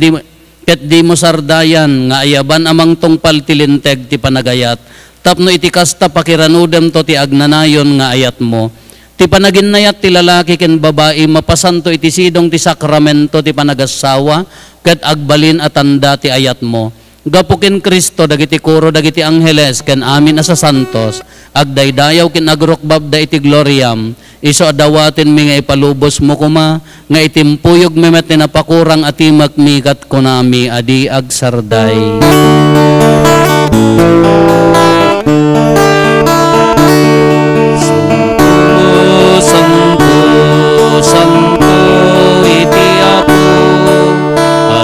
di mo sardayan nga ayaban amang tungpal tilinteg ti panagayat. Tapno iti kasta pakiranudem to ti agnanayon nga ayat mo. Ti panaginayat ti lalaki ken babae mapasanto iti sidong ti sakramento ti panagasawa ket agbalin atanda ti ayat mo. Gapukin Kristo dagiti kuro dagiti angheles ken amin asa santos agdaydayaw ken agrukbab da iti gloriam iso adawaten mi nga ipalubos mo kuma nga itimpuyog memet ni napakurang atimak mi kat kunami adi agsarday. Santo, Santo iti Apo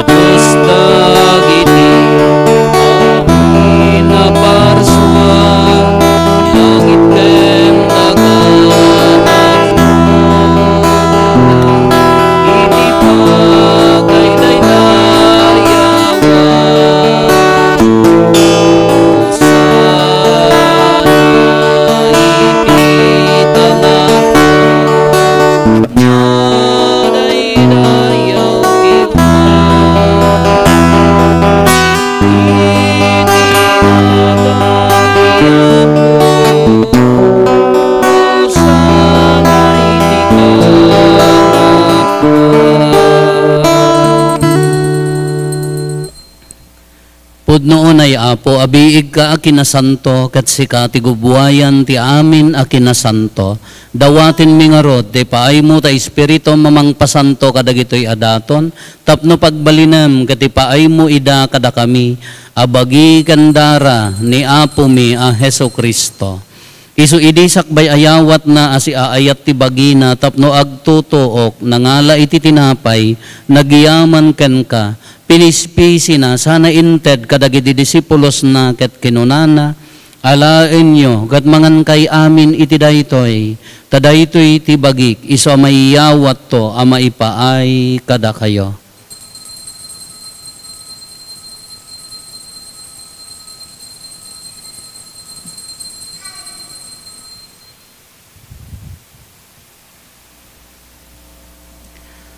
Adios dagiti amin na parsuan langit ken dagat iti pagdaydayawan Pudnoon ay Apo, abiig ka akinasanto, kat sika ti gubuayan ti amin akinasanto. Dawatin mi nga rod, ti paay mo ta espiritu mamangpasanto kadagitoy adaton, tapno pagbalinam, kat ti paay mo ida kada kami, abagi kandara ni Apo mi a Heso Kristo. Isu idisak bay ayawat na asi aayat ti bagina tapno agtutuok nangala iti tinapay nagyaman ken ka pinispisi na sana inted kadagiti disipulos na ket kinunana alaen nyo kat mangan kay amin iti daytoy tadaytoy ti bagik isu mayawat to ama ipaay kada kayo.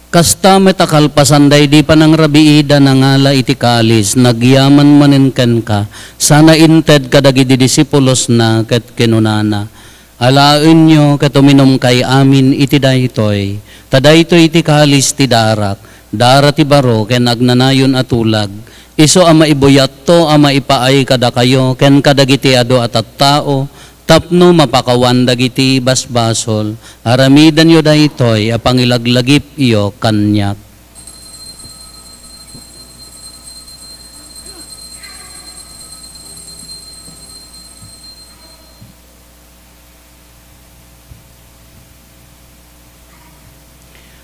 Kasta metakalpasanday di pa ng rabiida nangala iti kalis, nagyaman maninken ka, sana inted kadagiti disipulos na ket kinunana. Alaen nyo katuminom kay amin iti daytoy, tadaytoy iti kalis ti darak, dara ti baro ken agnanayon atulag, iso ama ibuyat to ama ipaay kada kayo, ken kadagiti ado at tao, tapno mapakawan dagiti basbasol, aramidan yo daytoy apangilaglagip iyo kanyak.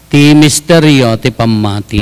Ti misteryo ti pamati.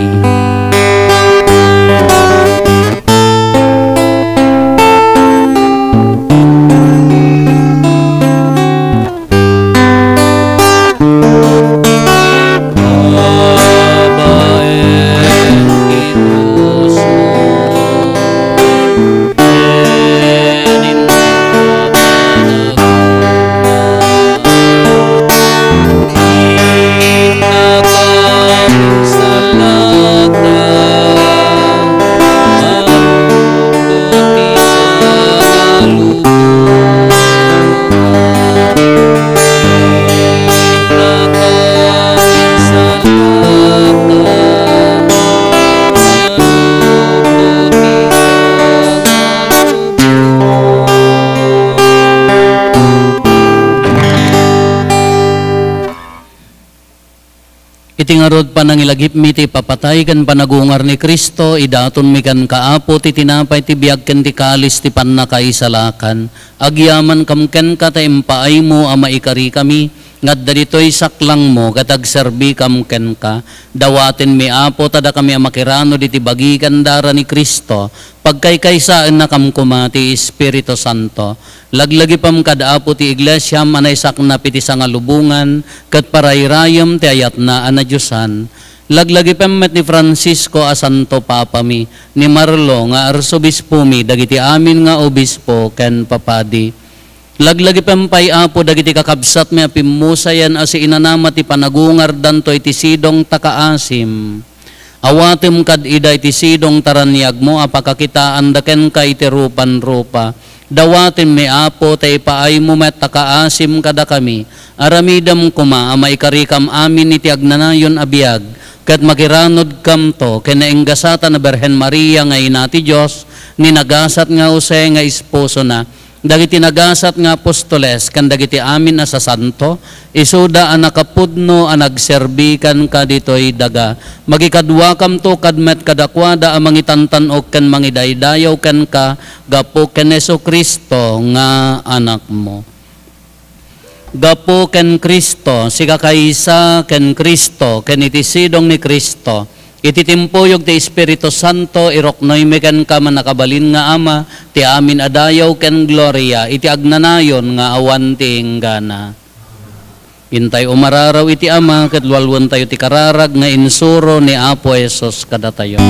Iti ngarod panangilagip mi ti papatay kan panagungar ni Kristo, idaton mi kan kaapo ti tinapay ti biag ken ti kalis ti pannakaisalakan. Agyaman kamken ka ta impaay mo ama ikari kami, ngadda ditoy saklang mo katag serbi kamken ka. Dawaten mi Apo tada kami amakirano diti bagikan dara ni Kristo, pagkaykaysaan na kamkuma ti Espiritu Santo. Laglagi pam kadaapo ti iglesia manaysak na piti sangalubungan kat parayrayam ti ayat na anadyosan. Laglagi pam met ni Francisco a Santo Papa mi, ni Marlo nga arsobispo mi, dagiti amin nga obispo ken papadi. Laglagi pam pay Apo dagiti kakabsat mi apimusayan asi inanama ti panagungar danto iti sidong takaasim. Awatem kad ida iti sidong taranyag mo apakakitaan daken ka iti rupan-rupa. Dawatin mi Apo tay paay mo met takaasim kada kami. Aramidam kuma ama ikarikam amin iti agnanayon abiyag. kat makiranod kamto kinainggasata na Berhen Maria nga ina ti Dios ninagasat nga Jose nga esposo na dagiti nagasat nga apostoles kan dagiti amin na sa santo isuda ang nakapudno ang nagserbikan ka ditoy daga magikadwa kamto kadmet kadakwada ang mangitantanog kan mangidaydayaw kan ka gapo ken Jesu-Kristo nga anak mo. Gapo ken Kristo, siga kaysa ken Kristo, ken itisidong ni Kristo, ititimpuyog ti Espiritu Santo, iroknoy meken ka man nakabalin nga Ama, ti amin adayaw ken gloria, iti agnanayon nga awan ti inggana. Intay umararaw iti Ama, ket lualwan tayo ti kararag nga insuro ni Apo Jesus kada tayo.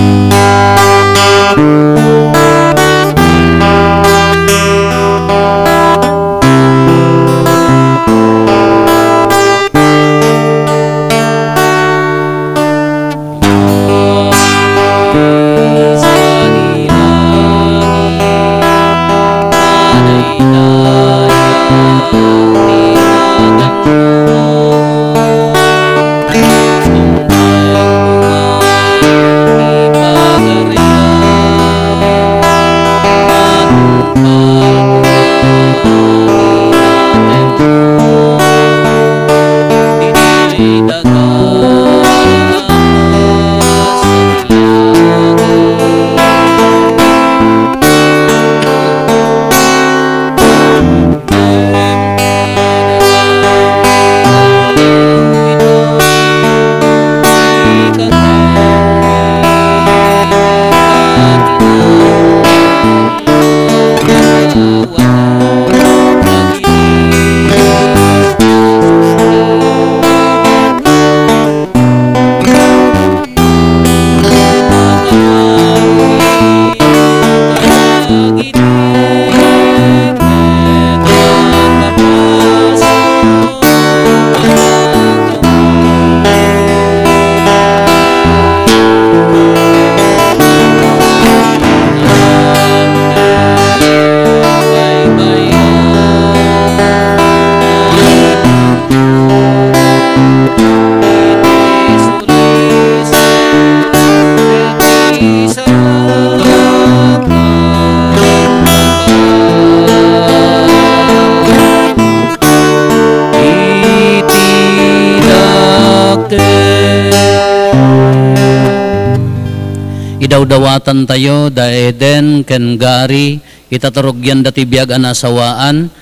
Idawdawatan tayo da Eden ken Gari itaturugyan dati biag anasawaan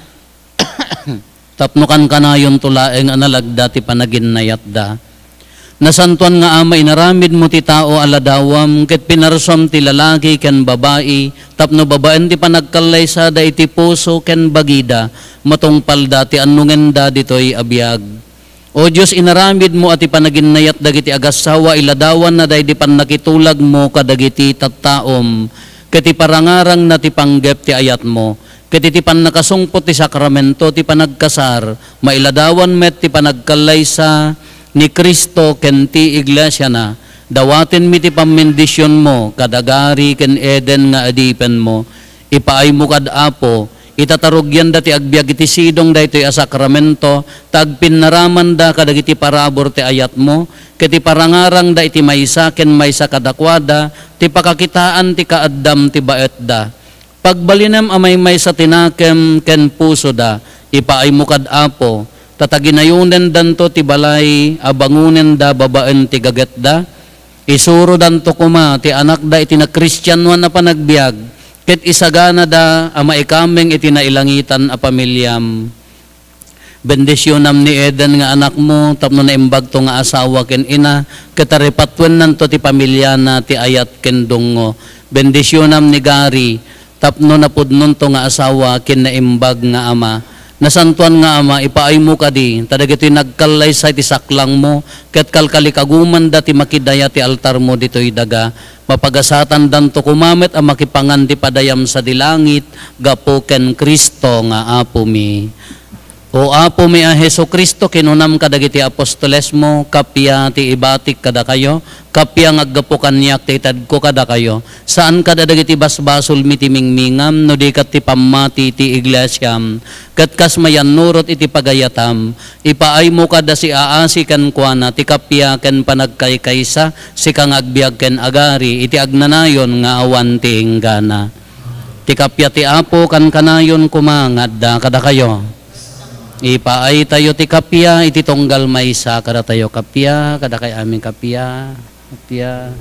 tapnukan kanayon tulaeng analagda ti panaginnayat da. Nasantuan nga Ama inaramid mo ti tao aladawam ket pinarsom ti lalaki ken babae tapno babaen ti panagkallaysa da iti puso ken bagida matungpal da ti annungen da ditoy abiyag. O Diyos, inaramid mo at ipanaginnayat dagiti agasawa iladawan na day di panakitulag mo kadagiti tattaom kati parangarang na ti panggep ti ayat mo kati ti panakasungpot ti sakramento ti panagkasar mailadawan met ti panagkalaysa ni Kristo ken ti iglesia na dawaten mi ti pamendisyon mo kadagari ken Eden nga adipen mo ipaay mo kad Apo itatarugyan da ti agbiag iti sidong da ito'y asakramento, tagpinaraman da kadagiti parabor ti ayat mo, kiti parangarang da iti maysa ken maysa kadakwada, ti pakakitaan ti kaaddam ti baet da. Pagbalinem amay maysa tinakem ken puso da, ipaay mo kad Apo, tataginayunen danto ti balay, abangunen da babaen ti gaget da, isuro danto kuma ti anak da iti na Kristyanuan na panagbiag, ket isagana da ama ikameng iti nailangitan a pamilyam. Bendisyonam ni Eden nga anak mo tapno na imbag to nga asawa ken ina ketaripatwen nanto ti pamilya na ti ayat ken dungo. Bendisyonam ni Gari tapno napudnon to nga asawa ken naimbag nga ama. Nasantuan nga Ama ipaay mo kadi tadagiti nagkalay sa ti saklang mo ket kalkalikaguman da ti makidaya ti altar mo ditoy daga. Mapagasatan danto kumamit ang makipangan di padayam sa dilangit, gapo ken Kristo nga Apo mi. O Apo mi a Heso Kristo, kinunam kadagiti apostoles mo, kapya ti ibatik kada kayo, kapya ngaggapo kanyak ti itad ko kada kayo. Saan kada dagiti basbasol mitimingmingam, no di kat ti pamati ti iglesyam, kat kas mayan nurot iti pagayatam, ipaay mo kada si aasi kan kuana, ti kapya ken panagkaykaysa, si kang agbiag ken agari, iti agnanayon nga awan ti inggana. Ti kapya ti Apo kan kanayon kumangadda kada kayo. Ipaay tayo ti kapya, iti tunggal maysa, kada tayo kapya, kada kay aming kapya, kapya.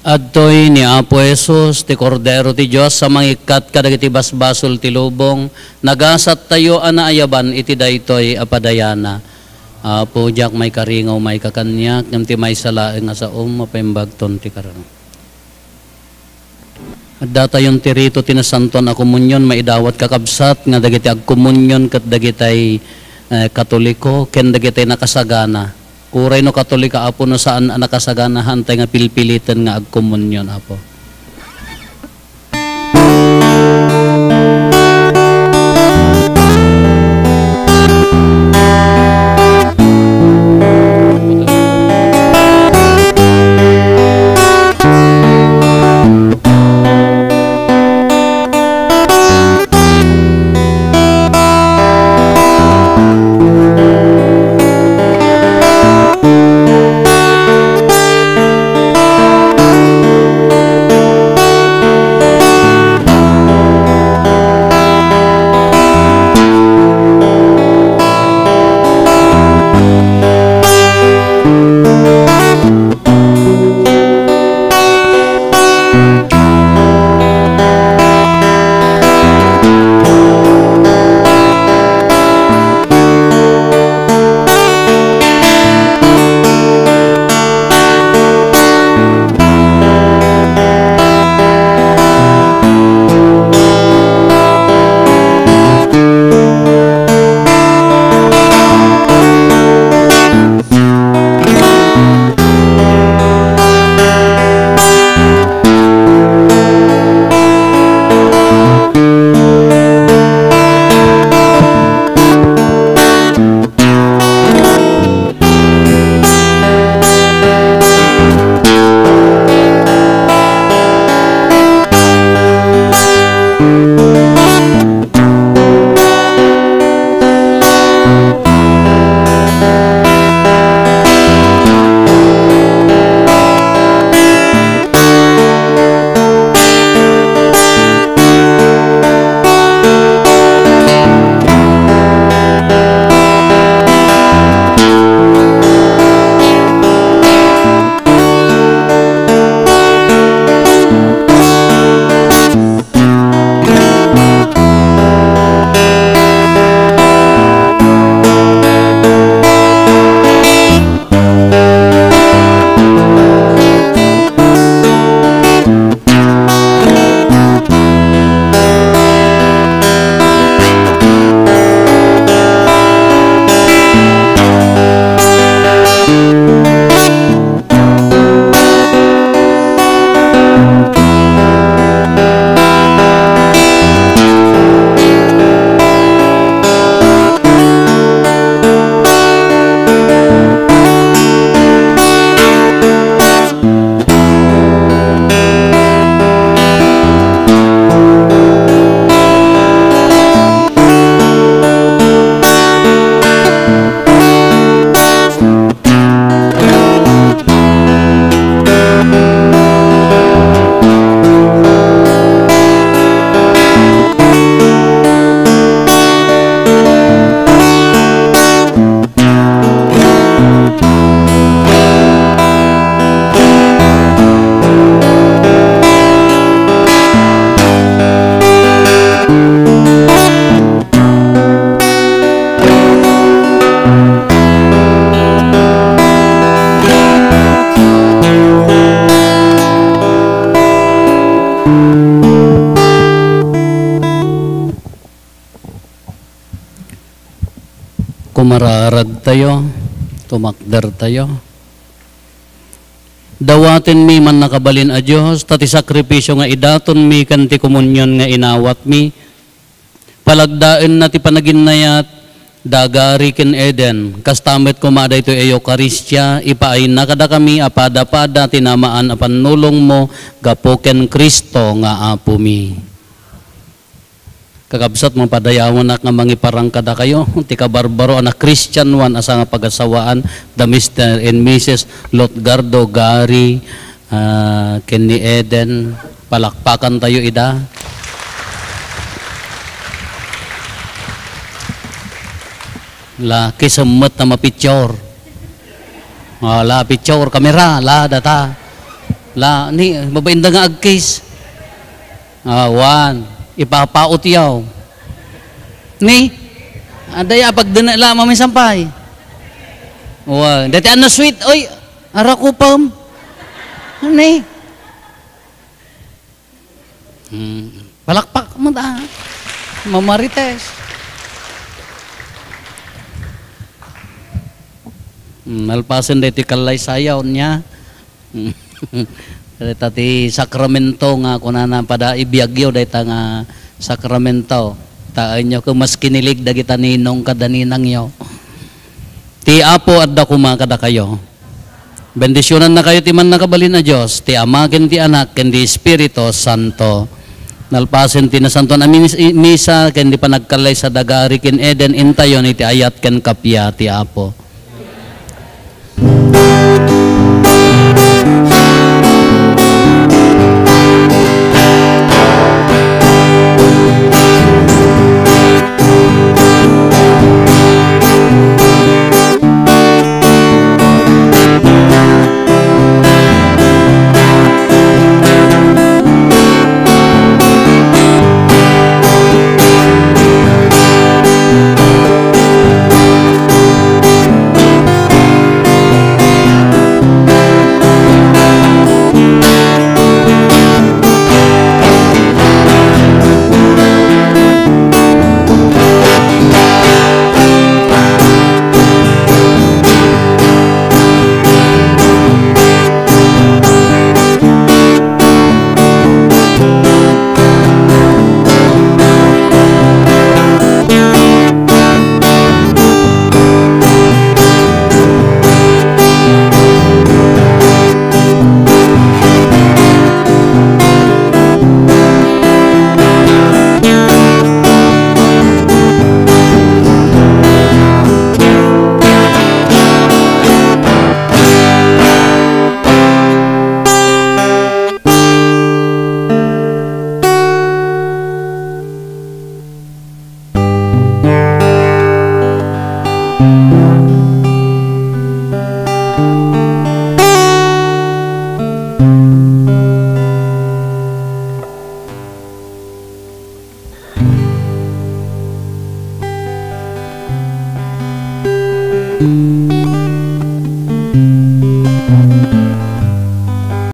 Adtoy ni Apo Jesus, ti Kordero ti Diyos, sa mangikat kadagiti basbasol ti lubong, nagasat tayo anaayaban iti daytoy apadayana. Apo jak may karingaw may kakanyak, ngam ti may salaeng nga sa mapaimbagton ti karang. At datayon ti rito tinasanton a komunyon, maidawat kakabsat, nga dagiti agkomunyon kat dagitay katoliko, ken dagitay nakasagana. Kuray no Katolika Apo no saan nakasaganahan tayo nga pilpilitan nga agkomunyon Apo. Kumararag tayo, tumakder tayo. Dawatin mi man nakabalin a Diyos, tati sakripisyo nga idaton mi, kanti komunyon nga inawat mi. Palagdain na ti panaginayat, dagari ken Eden, kastamet kumada ito Eukaristya, ipaain na kada kami, apada-pada, tinamaan apan nulong mo, gapo ken Kristo nga apo mi. Kakabsat mo padayawan nga mangiparang kada kayo, ti kabarbaro anak Christian one asa nga pagasawaan, the Mr. and Mrs. Lotgardo Gary, Kenny Eden, palakpakan tayo ida. La kisemmet na mapicture. La picture kamera, la data. La ni mabainda nga agkis. One. Ipapaot yaw. Ni, adaya pag dinala mamay sampay. Wow, dati ano sweet, oy, ara ko pam. Ni. Palakpak mo ta. Mamarites. Nalpasan dati kalay sayaw niya. Tati sakramento nga kunana pada ibiyagyo dayta nga sakramento taan nyo kung mas kinilig dagita ninong kadaninang nyo ti apo at dakuma kada kayo bendisyonan na kayo ti man nakabalin na Diyos ti Ama ken ti Anak ken ti Espiritu Santo nalpasen ti nasanton amin misa ken di panagkalay sa dagari ken Eden intayon iti ayat ken kapya ti apo.